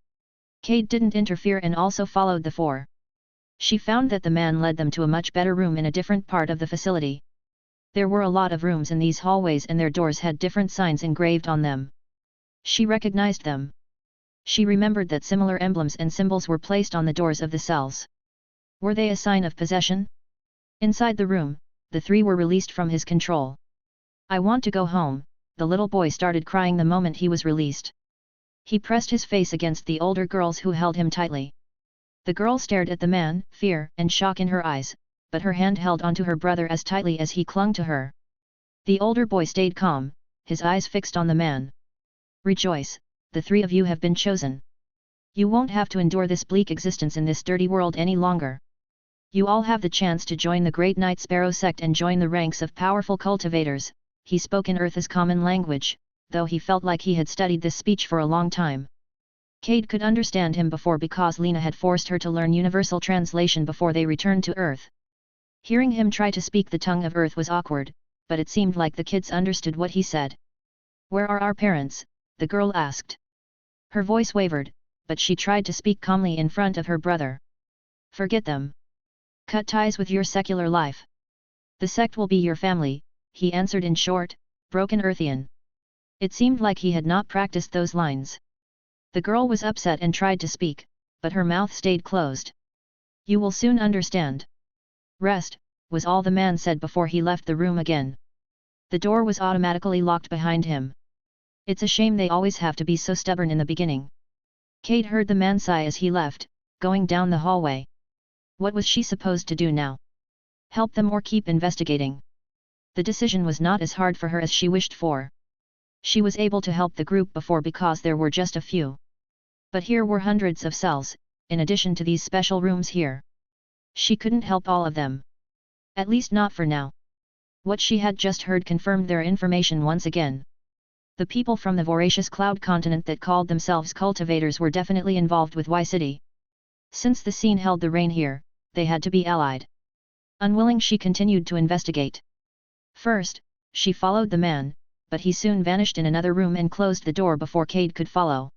Cade didn't interfere and also followed the 4. She found that the man led them to a much better room in a different part of the facility. There were a lot of rooms in these hallways and their doors had different signs engraved on them. She recognized them. She remembered that similar emblems and symbols were placed on the doors of the cells. Were they a sign of possession? Inside the room, the 3 were released from his control. "I want to go home," the little boy started crying the moment he was released. He pressed his face against the older girls who held him tightly. The girl stared at the man, fear and shock in her eyes, but her hand held onto her brother as tightly as he clung to her. The older boy stayed calm, his eyes fixed on the man. "Rejoice, the 3 of you have been chosen. You won't have to endure this bleak existence in this dirty world any longer. You all have the chance to join the Great Night Sparrow sect and join the ranks of powerful cultivators," he spoke in Earth's common language, though he felt like he had studied this speech for a long time. Cade could understand him before because Lena had forced her to learn universal translation before they returned to Earth. Hearing him try to speak the tongue of Earth was awkward, but it seemed like the kids understood what he said. "Where are our parents?" the girl asked. Her voice wavered, but she tried to speak calmly in front of her brother. "Forget them. Cut ties with your secular life. The sect will be your family," he answered in short, broken Earthian. It seemed like he had not practiced those lines. The girl was upset and tried to speak, but her mouth stayed closed. "You will soon understand. Rest," was all the man said before he left the room again. The door was automatically locked behind him. It's a shame they always have to be so stubborn in the beginning. Cade heard the man sigh as he left, going down the hallway. What was she supposed to do now? Help them or keep investigating? The decision was not as hard for her as she wished for. She was able to help the group before because there were just a few. But here were hundreds of cells, in addition to these special rooms here. She couldn't help all of them. At least not for now. What she had just heard confirmed their information once again. The people from the voracious cloud continent that called themselves cultivators were definitely involved with Y City. Since the scene held the rain here, they had to be allied. Unwilling, she continued to investigate. First, she followed the man, but he soon vanished in another room and closed the door before Cade could follow.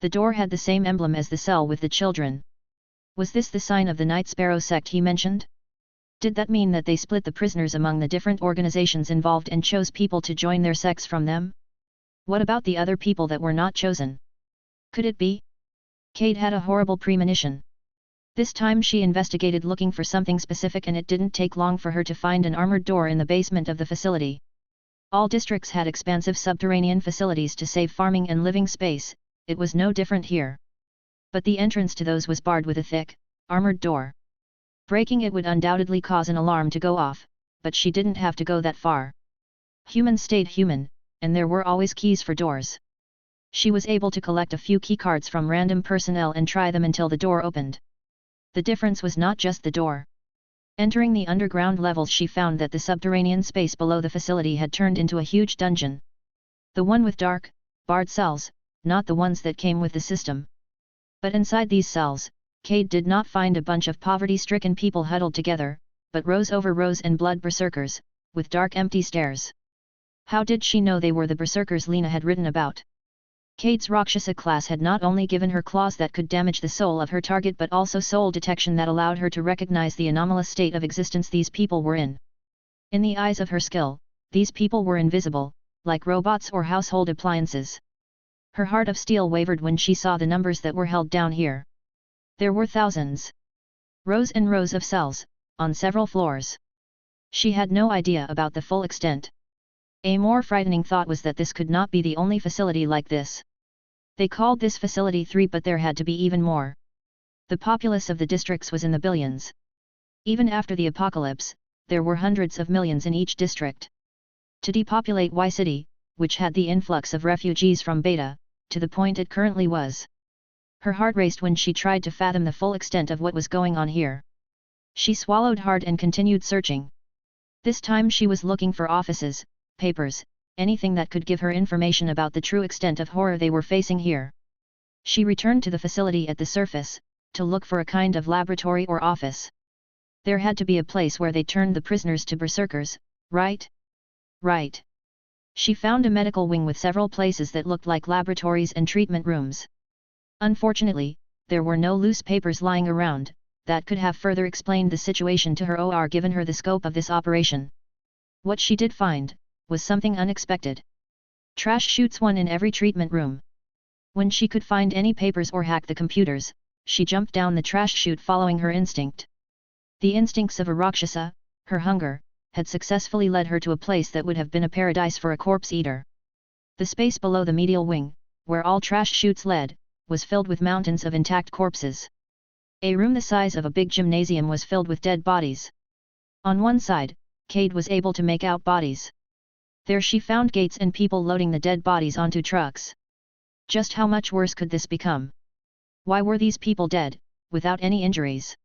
The door had the same emblem as the cell with the children. Was this the sign of the Night Sparrow sect he mentioned? Did that mean that they split the prisoners among the different organizations involved and chose people to join their sects from them? What about the other people that were not chosen? Could it be? Cade had a horrible premonition. This time she investigated looking for something specific, and it didn't take long for her to find an armored door in the basement of the facility. All districts had expansive subterranean facilities to save farming and living space, it was no different here. But the entrance to those was barred with a thick, armored door. Breaking it would undoubtedly cause an alarm to go off, but she didn't have to go that far. Humans stayed human, and there were always keys for doors. She was able to collect a few keycards from random personnel and try them until the door opened. The difference was not just the door. Entering the underground levels, she found that the subterranean space below the facility had turned into a huge dungeon. The one with dark, barred cells, not the ones that came with the system. But inside these cells, Cade did not find a bunch of poverty-stricken people huddled together, but rows over rows and blood berserkers, with dark empty stares. How did she know they were the berserkers Lena had written about? Cade's Rakshasa class had not only given her claws that could damage the soul of her target, but also soul detection that allowed her to recognize the anomalous state of existence these people were in. In the eyes of her skill, these people were invisible, like robots or household appliances. Her heart of steel wavered when she saw the numbers that were held down here. There were thousands. Rows and rows of cells, on several floors. She had no idea about the full extent. A more frightening thought was that this could not be the only facility like this. They called this facility 3, but there had to be even more. The populace of the districts was in the billions. Even after the apocalypse, there were hundreds of millions in each district. To depopulate Y City, which had the influx of refugees from Beta, to the point it currently was. Her heart raced when she tried to fathom the full extent of what was going on here. She swallowed hard and continued searching. This time she was looking for offices, papers, anything that could give her information about the true extent of horror they were facing here. She returned to the facility at the surface, to look for a kind of laboratory or office. There had to be a place where they turned the prisoners to berserkers, right? Right. She found a medical wing with several places that looked like laboratories and treatment rooms. Unfortunately, there were no loose papers lying around, that could have further explained the situation to her or given her the scope of this operation. What she did find was something unexpected. Trash chutes, one in every treatment room. When she could find any papers or hack the computers, she jumped down the trash chute following her instinct. The instincts of a Rakshasa, her hunger, had successfully led her to a place that would have been a paradise for a corpse eater. The space below the medial wing, where all trash chutes led, was filled with mountains of intact corpses. A room the size of a big gymnasium was filled with dead bodies. On one side, Cade was able to make out bodies. There she found gates and people loading the dead bodies onto trucks. Just how much worse could this become? Why were these people dead, without any injuries?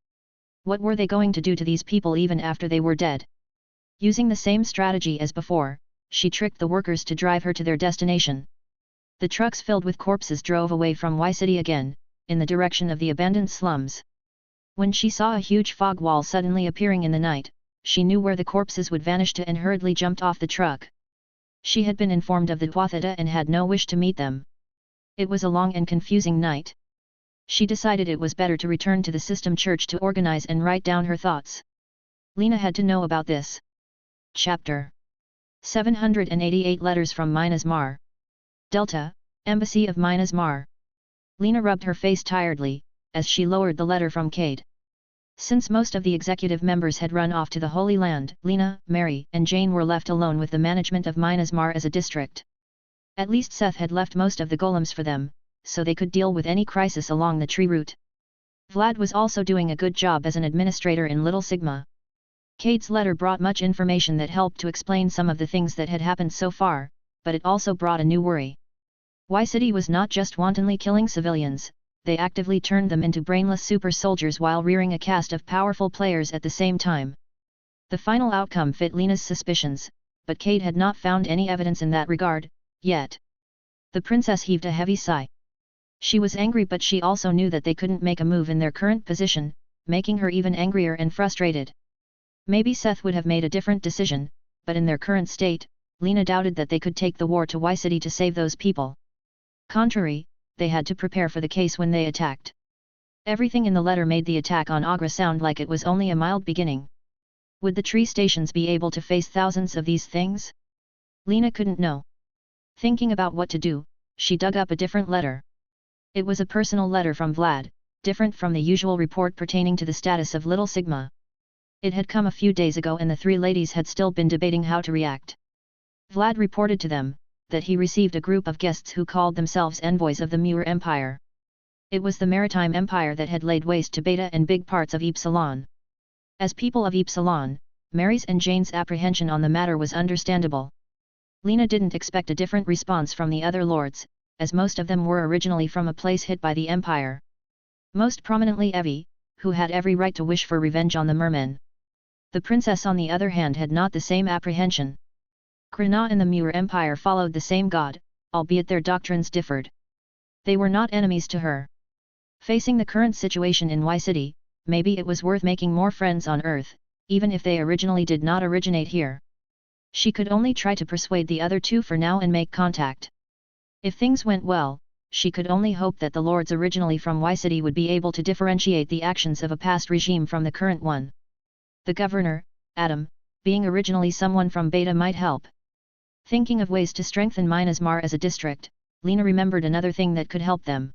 What were they going to do to these people even after they were dead? Using the same strategy as before, she tricked the workers to drive her to their destination. The trucks filled with corpses drove away from Y City again, in the direction of the abandoned slums. When she saw a huge fog wall suddenly appearing in the night, she knew where the corpses would vanish to and hurriedly jumped off the truck. She had been informed of the Dwathata and had no wish to meet them. It was a long and confusing night. She decided it was better to return to the system church to organize and write down her thoughts. Lena had to know about this. Chapter 788 Letters from Minas Mar. Delta, Embassy of Minas Mar. Lena rubbed her face tiredly, as she lowered the letter from Cade. Since most of the executive members had run off to the Holy Land, Lena, Mary, and Jane were left alone with the management of Minas Mar as a district. At least Seth had left most of the golems for them, so they could deal with any crisis along the tree route. Vlad was also doing a good job as an administrator in Little Sigma. Cade's letter brought much information that helped to explain some of the things that had happened so far, but it also brought a new worry. Y City was not just wantonly killing civilians, they actively turned them into brainless super soldiers while rearing a cast of powerful players at the same time. The final outcome fit Lena's suspicions, but Kate had not found any evidence in that regard, yet. The princess heaved a heavy sigh. She was angry, but she also knew that they couldn't make a move in their current position, making her even angrier and frustrated. Maybe Seth would have made a different decision, but in their current state, Lena doubted that they could take the war to Y City to save those people. Contrary, they had to prepare for the case when they attacked. Everything in the letter made the attack on Agra sound like it was only a mild beginning. Would the tree stations be able to face thousands of these things? Lena couldn't know. Thinking about what to do, she dug up a different letter. It was a personal letter from Vlad, different from the usual report pertaining to the status of Little Sigma. It had come a few days ago and the three ladies had still been debating how to react. Vlad reported to them that he received a group of guests who called themselves envoys of the Muir Empire. It was the Maritime Empire that had laid waste to Beta and big parts of Ypsilon. As people of Ypsilon, Mary's and Jane's apprehension on the matter was understandable. Lena didn't expect a different response from the other lords, as most of them were originally from a place hit by the Empire. Most prominently Evie, who had every right to wish for revenge on the mermen. The princess on the other hand had not the same apprehension. Krana and the Muir Empire followed the same god, albeit their doctrines differed. They were not enemies to her. Facing the current situation in Y City, maybe it was worth making more friends on Earth, even if they originally did not originate here. She could only try to persuade the other two for now and make contact. If things went well, she could only hope that the lords originally from Y City would be able to differentiate the actions of a past regime from the current one. The governor, Adam, being originally someone from Beta might help. Thinking of ways to strengthen Myanmar as a district, Lena remembered another thing that could help them.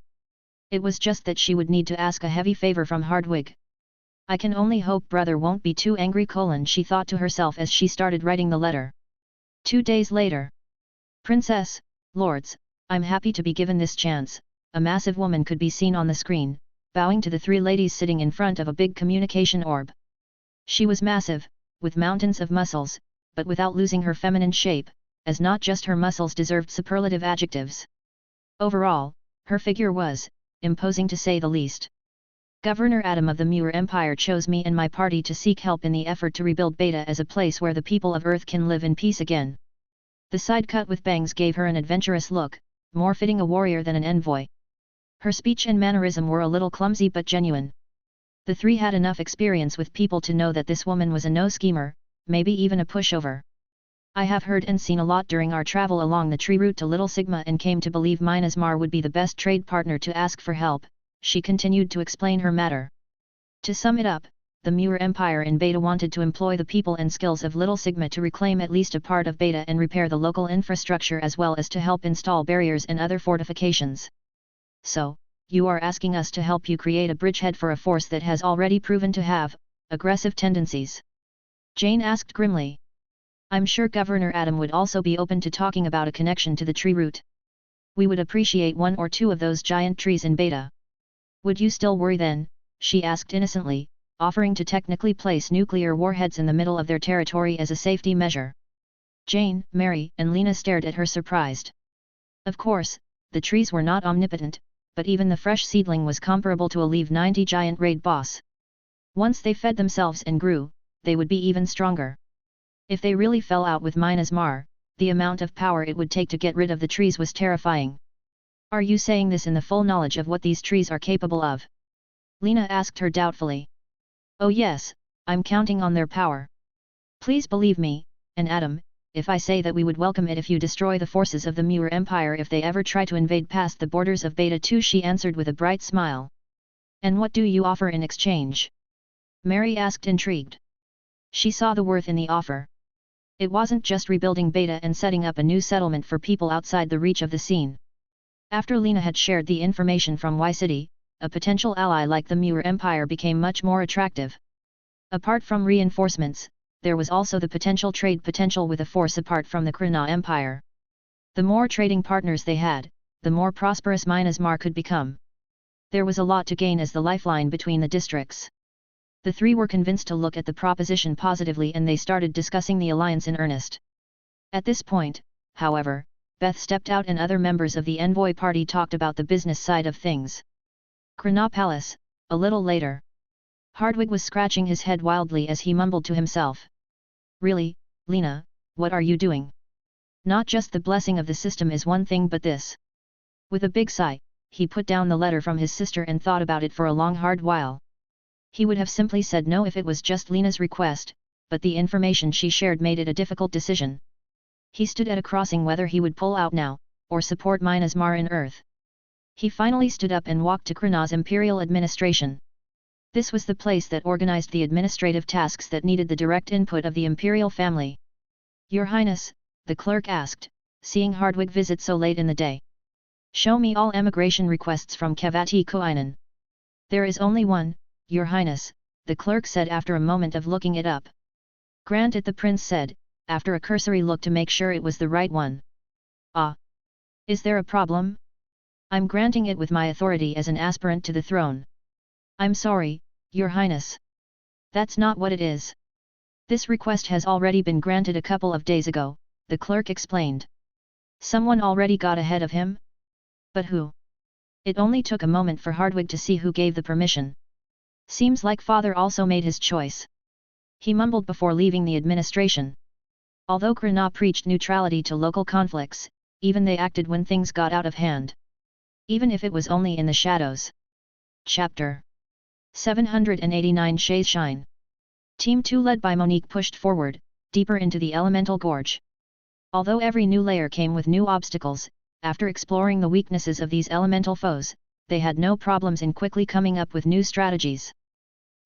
It was just that she would need to ask a heavy favor from Hardwig. I can only hope brother won't be too angry, she thought to herself as she started writing the letter. 2 days later. Princess, lords, I'm happy to be given this chance. A massive woman could be seen on the screen, bowing to the three ladies sitting in front of a big communication orb. She was massive, with mountains of muscles, but without losing her feminine shape, as not just her muscles deserved superlative adjectives. Overall, her figure was imposing to say the least. Governor Adam of the Muir Empire chose me and my party to seek help in the effort to rebuild Beta as a place where the people of Earth can live in peace again. The side cut with bangs gave her an adventurous look, more fitting a warrior than an envoy. Her speech and mannerism were a little clumsy but genuine. The three had enough experience with people to know that this woman was a no-schemer, maybe even a pushover. I have heard and seen a lot during our travel along the tree route to Little Sigma and came to believe Myanmar would be the best trade partner to ask for help, she continued to explain her matter. To sum it up, the Muir Empire in Beta wanted to employ the people and skills of Little Sigma to reclaim at least a part of Beta and repair the local infrastructure as well as to help install barriers and other fortifications. So, you are asking us to help you create a bridgehead for a force that has already proven to have aggressive tendencies? Jane asked grimly. I'm sure Governor Adam would also be open to talking about a connection to the tree root. We would appreciate 1 or 2 of those giant trees in Beta. Would you still worry then? She asked innocently, offering to technically place nuclear warheads in the middle of their territory as a safety measure. Jane, Mary, and Lena stared at her surprised. Of course, the trees were not omnipotent, but even the fresh seedling was comparable to a Leave 90 giant raid boss. Once they fed themselves and grew, they would be even stronger. If they really fell out with Myanmar, the amount of power it would take to get rid of the trees was terrifying. Are you saying this in the full knowledge of what these trees are capable of? Lena asked her doubtfully. Oh yes, I'm counting on their power. Please believe me, and Adam, if I say that we would welcome it if you destroy the forces of the Muir Empire if they ever try to invade past the borders of Beta 2, she answered with a bright smile. And what do you offer in exchange? Mary asked intrigued. She saw the worth in the offer. It wasn't just rebuilding Beta and setting up a new settlement for people outside the reach of the scene. After Lena had shared the information from Y City, a potential ally like the Muir Empire became much more attractive. Apart from reinforcements, there was also the potential trade potential with a force apart from the Krana Empire. The more trading partners they had, the more prosperous Myanmar could become. There was a lot to gain as the lifeline between the districts. The three were convinced to look at the proposition positively and they started discussing the alliance in earnest. At this point, however, Beth stepped out and other members of the envoy party talked about the business side of things. Krana Palace, a little later. Hardwig was scratching his head wildly as he mumbled to himself. Really, Lena, what are you doing? Not just the blessing of the system is one thing but this. With a big sigh, he put down the letter from his sister and thought about it for a long hard while. He would have simply said no if it was just Lena's request, but the information she shared made it a difficult decision. He stood at a crossing whether he would pull out now, or support Mina's Mar in Earth. He finally stood up and walked to Krana's Imperial Administration. This was the place that organized the administrative tasks that needed the direct input of the Imperial family. Your Highness, the clerk asked, seeing Hardwig visit so late in the day. Show me all emigration requests from Kavati Koinen. There is only one, Your Highness, the clerk said after a moment of looking it up. Grant it, the prince said, after a cursory look to make sure it was the right one. Ah! Is there a problem? I'm granting it with my authority as an aspirant to the throne. I'm sorry, Your Highness. That's not what it is. This request has already been granted a couple of days ago, the clerk explained. Someone already got ahead of him? But who? It only took a moment for Hardwig to see who gave the permission. Seems like father also made his choice. He mumbled before leaving the administration. Although Krana preached neutrality to local conflicts, even they acted when things got out of hand. Even if it was only in the shadows. Chapter 789 Shay's Shine. Team 2 led by Monique pushed forward, deeper into the elemental gorge. Although every new layer came with new obstacles, after exploring the weaknesses of these elemental foes, they had no problems in quickly coming up with new strategies.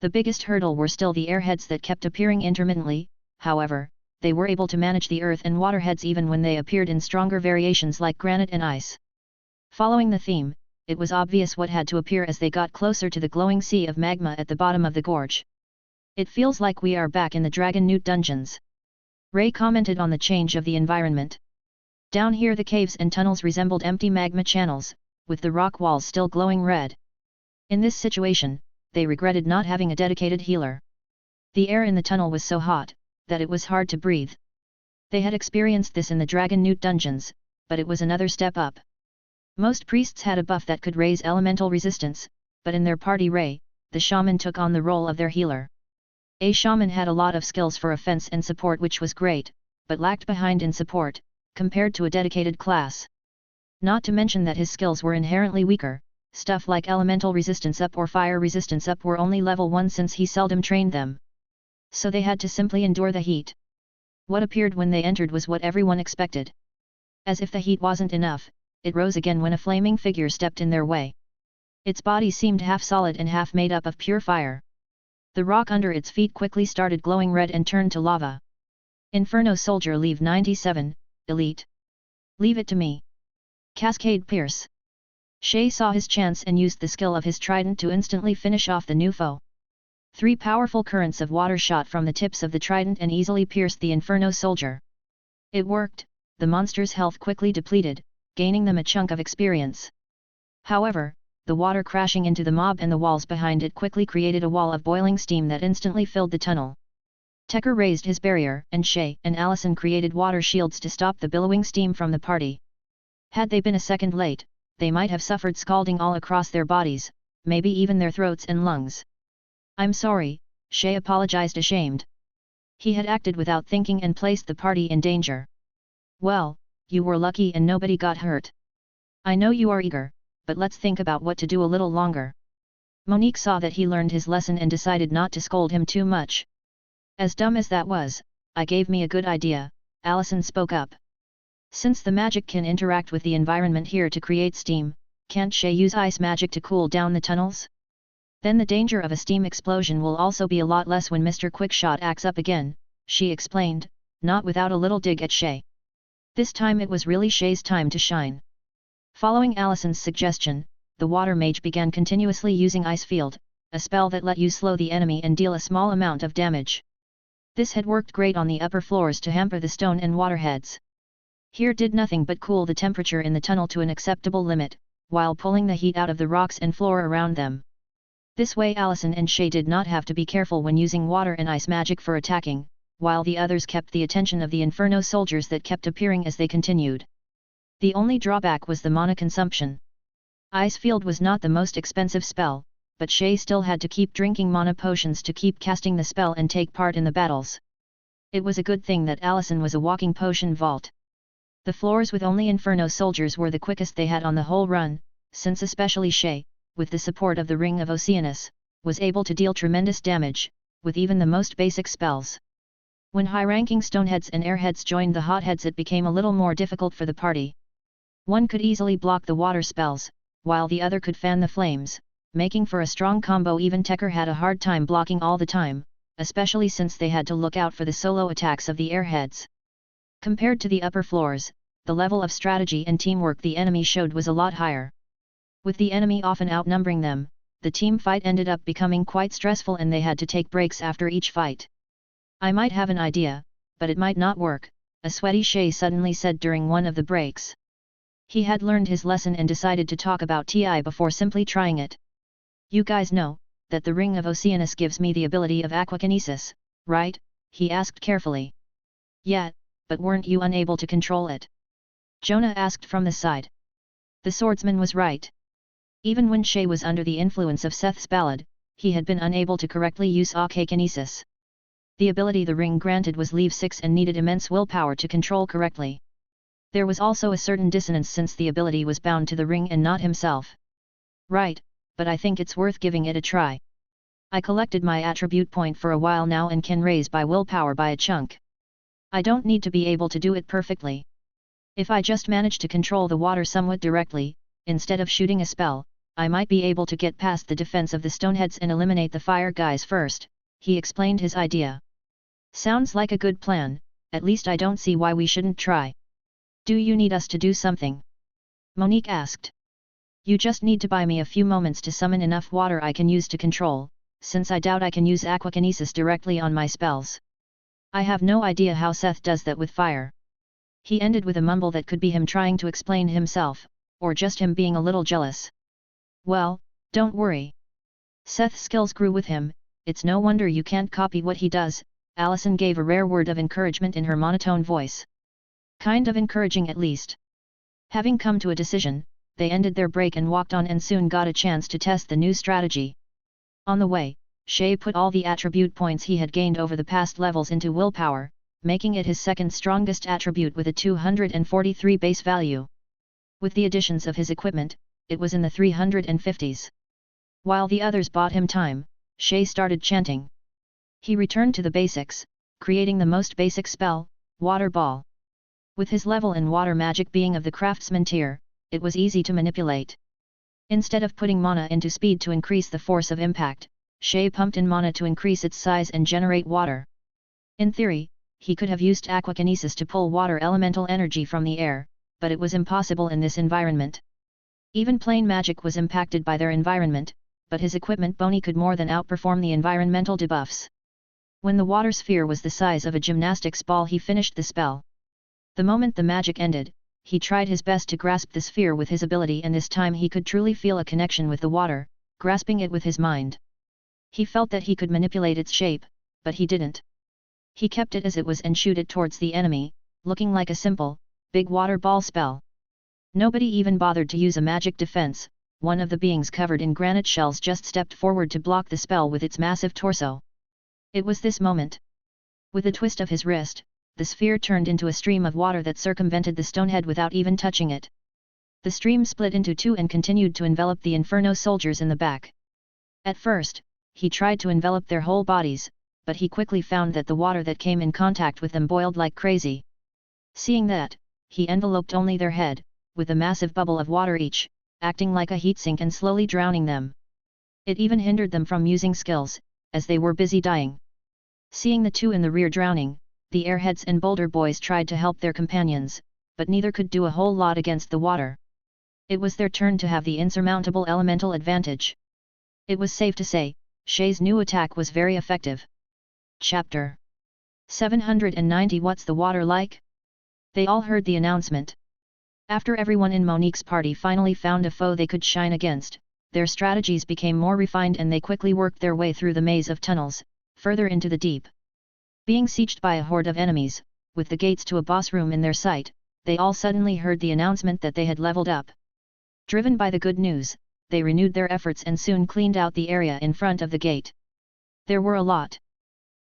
The biggest hurdle were still the airheads that kept appearing intermittently, however, they were able to manage the earth and waterheads even when they appeared in stronger variations like granite and ice. Following the theme, it was obvious what had to appear as they got closer to the glowing sea of magma at the bottom of the gorge. It feels like we are back in the Dragon Newt dungeons. Ray commented on the change of the environment. Down here the caves and tunnels resembled empty magma channels, with the rock walls still glowing red. In this situation, they regretted not having a dedicated healer. The air in the tunnel was so hot, that it was hard to breathe. They had experienced this in the Dragon Newt dungeons, but it was another step up. Most priests had a buff that could raise elemental resistance, but in their party Ray, the shaman took on the role of their healer. A shaman had a lot of skills for offense and support which was great, but lacked behind in support, compared to a dedicated class. Not to mention that his skills were inherently weaker, stuff like elemental resistance up or fire resistance up were only level 1 since he seldom trained them. So they had to simply endure the heat. What appeared when they entered was what everyone expected. As if the heat wasn't enough, it rose again when a flaming figure stepped in their way. Its body seemed half solid and half made up of pure fire. The rock under its feet quickly started glowing red and turned to lava. Inferno Soldier Leave 97, Elite. Leave it to me. Cascade Pierce. Shay saw his chance and used the skill of his trident to instantly finish off the new foe. 3 powerful currents of water shot from the tips of the trident and easily pierced the Inferno Soldier. It worked, the monster's health quickly depleted, gaining them a chunk of experience. However, the water crashing into the mob and the walls behind it quickly created a wall of boiling steam that instantly filled the tunnel. Tecker raised his barrier and Shay and Allison created water shields to stop the billowing steam from the party. Had they been a second late, they might have suffered scalding all across their bodies, maybe even their throats and lungs. I'm sorry, Shay apologized ashamed. He had acted without thinking and placed the party in danger. Well, you were lucky and nobody got hurt. I know you are eager, but let's think about what to do a little longer. Monique saw that he learned his lesson and decided not to scold him too much. As dumb as that was, I gave me a good idea, Allison spoke up. Since the magic can interact with the environment here to create steam, can't Shay use ice magic to cool down the tunnels? Then the danger of a steam explosion will also be a lot less when Mr. Quickshot acts up again, she explained, not without a little dig at Shay. This time it was really Shay's time to shine. Following Allison's suggestion, the water mage began continuously using Ice Field, a spell that let you slow the enemy and deal a small amount of damage. This had worked great on the upper floors to hamper the stone and waterheads. Here did nothing but cool the temperature in the tunnel to an acceptable limit, while pulling the heat out of the rocks and floor around them. This way Allison and Shay did not have to be careful when using water and ice magic for attacking, while the others kept the attention of the Inferno soldiers that kept appearing as they continued. The only drawback was the mana consumption. Ice Field was not the most expensive spell, but Shay still had to keep drinking mana potions to keep casting the spell and take part in the battles. It was a good thing that Allison was a walking potion vault. The floors with only Inferno soldiers were the quickest they had on the whole run, since especially Shay, with the support of the Ring of Oceanus, was able to deal tremendous damage, with even the most basic spells. When high-ranking Stoneheads and Airheads joined the Hotheads, it became a little more difficult for the party. One could easily block the water spells, while the other could fan the flames, making for a strong combo. Even Tekker had a hard time blocking all the time, especially since they had to look out for the solo attacks of the Airheads. Compared to the upper floors, the level of strategy and teamwork the enemy showed was a lot higher. With the enemy often outnumbering them, the team fight ended up becoming quite stressful and they had to take breaks after each fight. "I might have an idea, but it might not work," a sweaty Shay suddenly said during one of the breaks. He had learned his lesson and decided to talk about TI before simply trying it. "You guys know that the Ring of Oceanus gives me the ability of aquakinesis, right?" he asked carefully. "Yeah, but weren't you unable to control it?" Jonah asked from the side. The swordsman was right. Even when Shay was under the influence of Seth's ballad, he had been unable to correctly use aquakinesis. The ability the ring granted was level 6 and needed immense willpower to control correctly. There was also a certain dissonance since the ability was bound to the ring and not himself. "Right, but I think it's worth giving it a try. I collected my attribute point for a while now and can raise by willpower by a chunk. I don't need to be able to do it perfectly. If I just manage to control the water somewhat directly, instead of shooting a spell, I might be able to get past the defense of the Stoneheads and eliminate the fire guys first," he explained his idea. "Sounds like a good plan, at least I don't see why we shouldn't try. Do you need us to do something?" Monique asked. "You just need to buy me a few moments to summon enough water I can use to control, since I doubt I can use aquakinesis directly on my spells. I have no idea how Seth does that with fire." He ended with a mumble that could be him trying to explain himself, or just him being a little jealous. "Well, don't worry. Seth's skills grew with him, it's no wonder you can't copy what he does," Allison gave a rare word of encouragement in her monotone voice. "Kind of encouraging at least." Having come to a decision, they ended their break and walked on and soon got a chance to test the new strategy. On the way, Shay put all the attribute points he had gained over the past levels into willpower, making it his second strongest attribute with a 243 base value. With the additions of his equipment, it was in the 350s. While the others bought him time, Shay started chanting. He returned to the basics, creating the most basic spell, Water Ball. With his level in water magic being of the craftsman tier, it was easy to manipulate. Instead of putting mana into speed to increase the force of impact, Shay pumped in mana to increase its size and generate water. In theory, he could have used aquakinesis to pull water elemental energy from the air, but it was impossible in this environment. Even plain magic was impacted by their environment, but his equipment Bony could more than outperform the environmental debuffs. When the water sphere was the size of a gymnastics ball, he finished the spell. The moment the magic ended, he tried his best to grasp the sphere with his ability, and this time he could truly feel a connection with the water, grasping it with his mind. He felt that he could manipulate its shape, but he didn't. He kept it as it was and shoot it towards the enemy, looking like a simple, big water ball spell. Nobody even bothered to use a magic defense. One of the beings covered in granite shells just stepped forward to block the spell with its massive torso. It was this moment. With a twist of his wrist, the sphere turned into a stream of water that circumvented the stonehead without even touching it. The stream split into two and continued to envelop the Inferno soldiers in the back. At first, he tried to envelop their whole bodies, but he quickly found that the water that came in contact with them boiled like crazy. Seeing that, he enveloped only their head, with a massive bubble of water each, acting like a heatsink and slowly drowning them. It even hindered them from using skills, as they were busy dying. Seeing the two in the rear drowning, the airheads and boulder boys tried to help their companions, but neither could do a whole lot against the water. It was their turn to have the insurmountable elemental advantage. It was safe to say, Shay's new attack was very effective. Chapter 790 What's the water like? They all heard the announcement. After everyone in Monique's party finally found a foe they could shine against, their strategies became more refined and they quickly worked their way through the maze of tunnels, further into the deep. Being sieged by a horde of enemies, with the gates to a boss room in their sight, they all suddenly heard the announcement that they had leveled up. Driven by the good news, they renewed their efforts and soon cleaned out the area in front of the gate. There were a lot.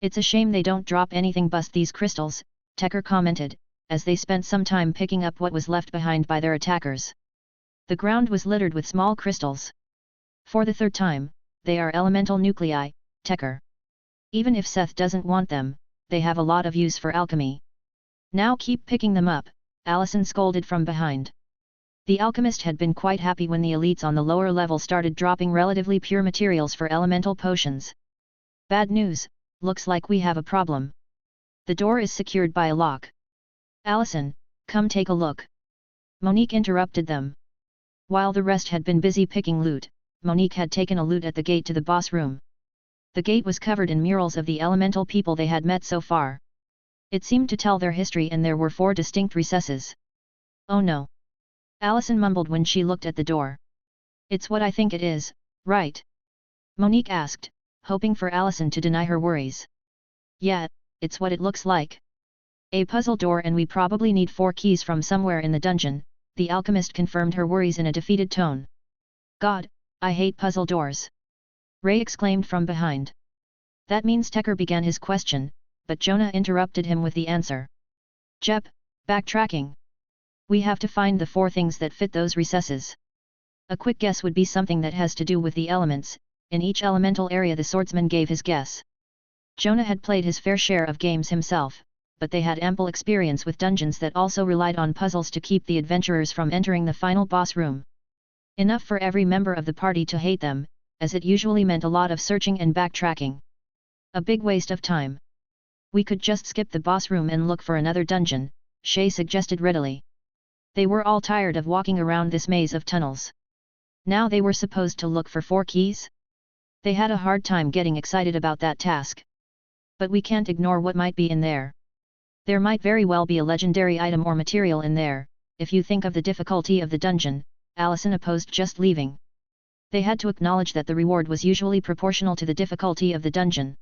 It's a shame they don't drop anything bust these crystals, Tekker commented, as they spent some time picking up what was left behind by their attackers. The ground was littered with small crystals. For the third time, they are elemental nuclei, Tekker. Even if Seth doesn't want them, they have a lot of use for alchemy. Now keep picking them up, Allison scolded from behind. The alchemist had been quite happy when the elites on the lower level started dropping relatively pure materials for elemental potions. Bad news, looks like we have a problem. The door is secured by a lock. Allison, come take a look. Monique interrupted them. While the rest had been busy picking loot, Monique had taken a look at the gate to the boss room. The gate was covered in murals of the elemental people they had met so far. It seemed to tell their history and there were 4 distinct recesses. Oh no! Allison mumbled when she looked at the door. It's what I think it is, right? Monique asked, hoping for Allison to deny her worries. Yeah, it's what it looks like. A puzzle door and we probably need 4 keys from somewhere in the dungeon, the alchemist confirmed her worries in a defeated tone. God, I hate puzzle doors! Ray exclaimed from behind. That means Tekker began his question, but Jonah interrupted him with the answer. Jep, backtracking. We have to find the 4 things that fit those recesses. A quick guess would be something that has to do with the elements. In each elemental area the swordsman gave his guess. Jonah had played his fair share of games himself, but they had ample experience with dungeons that also relied on puzzles to keep the adventurers from entering the final boss room. Enough for every member of the party to hate them, as it usually meant a lot of searching and backtracking. A big waste of time. We could just skip the boss room and look for another dungeon, Shay suggested readily. They were all tired of walking around this maze of tunnels. Now they were supposed to look for 4 keys? They had a hard time getting excited about that task. But we can't ignore what might be in there. There might very well be a legendary item or material in there. If you think of the difficulty of the dungeon, Allison opposed just leaving. They had to acknowledge that the reward was usually proportional to the difficulty of the dungeon.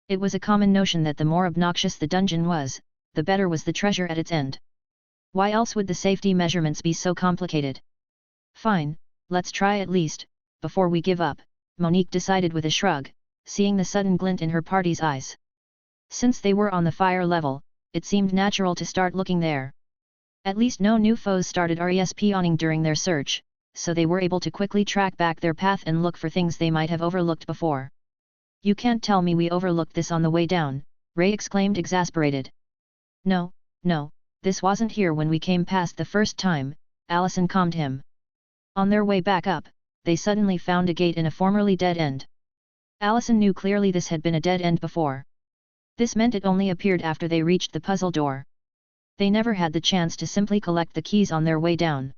It was a common notion that the more obnoxious the dungeon was, the better was the treasure at its end. Why else would the safety measurements be so complicated? Fine, let's try at least, before we give up, Monique decided with a shrug, seeing the sudden glint in her party's eyes. Since they were on the fire level, it seemed natural to start looking there. At least no new foes started respawning during their search, so they were able to quickly track back their path and look for things they might have overlooked before. You can't tell me we overlooked this on the way down, Ray exclaimed exasperated. No, this wasn't here when we came past the first time, Allison calmed him. On their way back up, they suddenly found a gate in a formerly dead end. Allison knew clearly this had been a dead end before. This meant it only appeared after they reached the puzzle door. They never had the chance to simply collect the keys on their way down.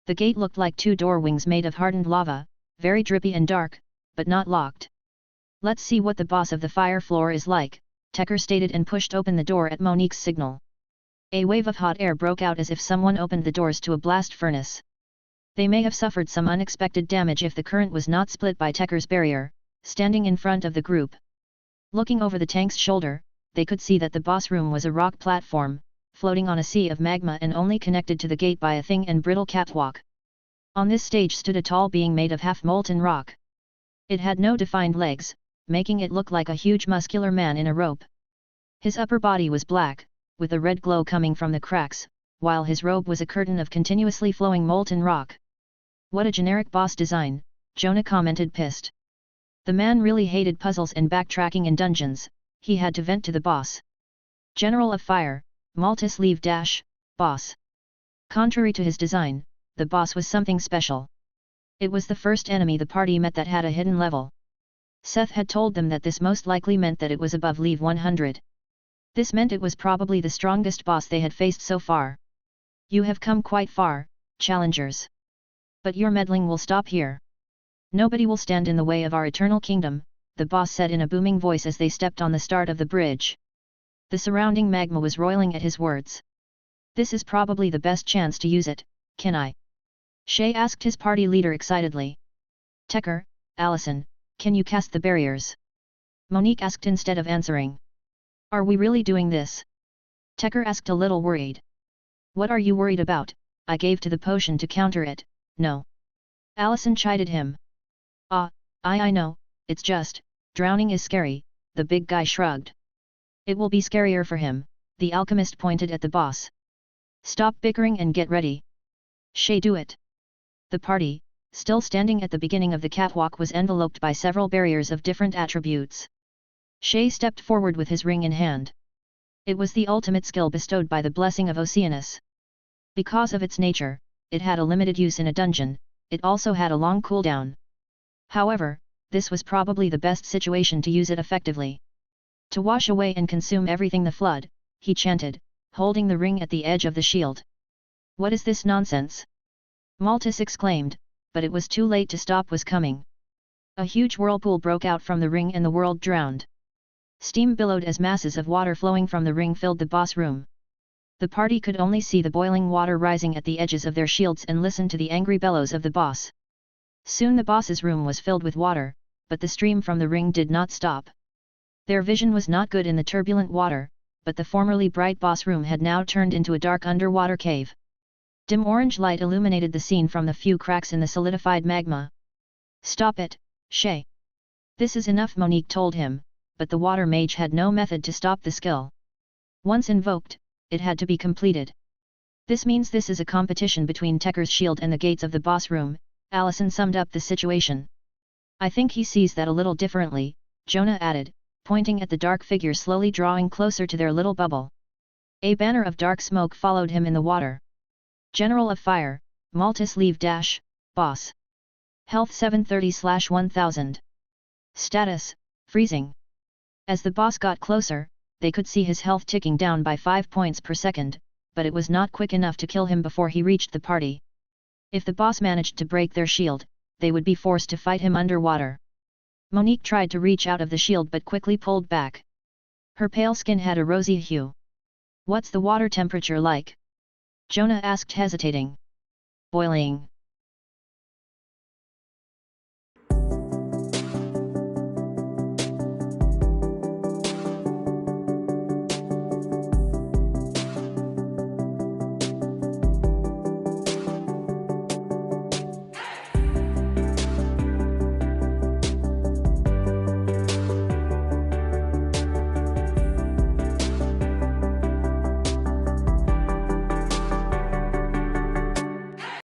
The gate looked like 2 door wings made of hardened lava, very drippy and dark, but not locked. Let's see what the boss of the fire floor is like, Tekker stated and pushed open the door at Monique's signal. A wave of hot air broke out as if someone opened the doors to a blast furnace. They may have suffered some unexpected damage if the current was not split by Tekker's barrier, standing in front of the group. Looking over the tank's shoulder, they could see that the boss room was a rock platform, floating on a sea of magma and only connected to the gate by a thin and brittle catwalk. On this stage stood a tall being made of half-molten rock. It had no defined legs, making it look like a huge muscular man in a rope. His upper body was black, with a red glow coming from the cracks, while his robe was a curtain of continuously flowing molten rock. What a generic boss design, Jonah commented pissed. The man really hated puzzles and backtracking in dungeons, he had to vent to the boss. General of Fire, Maltus Leave boss. Contrary to his design, the boss was something special. It was the first enemy the party met that had a hidden level. Seth had told them that this most likely meant that it was above Leave 100. This meant it was probably the strongest boss they had faced so far. You have come quite far, challengers. But your meddling will stop here. Nobody will stand in the way of our eternal kingdom, the boss said in a booming voice as they stepped on the start of the bridge. The surrounding magma was roiling at his words. This is probably the best chance to use it, can I? Shay asked his party leader excitedly. Tekker, Allison, can you cast the barriers? Monique asked instead of answering. Are we really doing this? Tekker asked a little worried. What are you worried about? I gave to the potion to counter it, no. Allison chided him. I know, it's just, drowning is scary, the big guy shrugged. It will be scarier for him, the alchemist pointed at the boss. Stop bickering and get ready. Shay, do it. The party, still standing at the beginning of the catwalk, was enveloped by several barriers of different attributes. Shay stepped forward with his ring in hand. It was the ultimate skill bestowed by the blessing of Oceanus. Because of its nature, it had a limited use in a dungeon, it also had a long cooldown. However, this was probably the best situation to use it effectively. To wash away and consume everything the flood, he chanted, holding the ring at the edge of the shield. What is this nonsense? Maltus exclaimed, but it was too late to stop was coming. A huge whirlpool broke out from the ring and the world drowned. Steam billowed as masses of water flowing from the ring filled the boss room. The party could only see the boiling water rising at the edges of their shields and listen to the angry bellows of the boss. Soon the boss's room was filled with water, but the stream from the ring did not stop. Their vision was not good in the turbulent water, but the formerly bright boss room had now turned into a dark underwater cave. Dim orange light illuminated the scene from the few cracks in the solidified magma. Stop it, Shay. This is enough, Monique told him, but the water mage had no method to stop the skill. Once invoked, it had to be completed. This means this is a competition between Tekker's shield and the gates of the boss room, Allison summed up the situation. I think he sees that a little differently, Jonah added, pointing at the dark figure slowly drawing closer to their little bubble. A banner of dark smoke followed him in the water. General of Fire, Maltus Leave Dash, Boss. Health 730/1000. Status, Freezing. As the boss got closer, they could see his health ticking down by 5 points per second, but it was not quick enough to kill him before he reached the party. If the boss managed to break their shield, they would be forced to fight him underwater. Monique tried to reach out of the shield but quickly pulled back. Her pale skin had a rosy hue. What's the water temperature like? Jonah asked, hesitating. Boiling.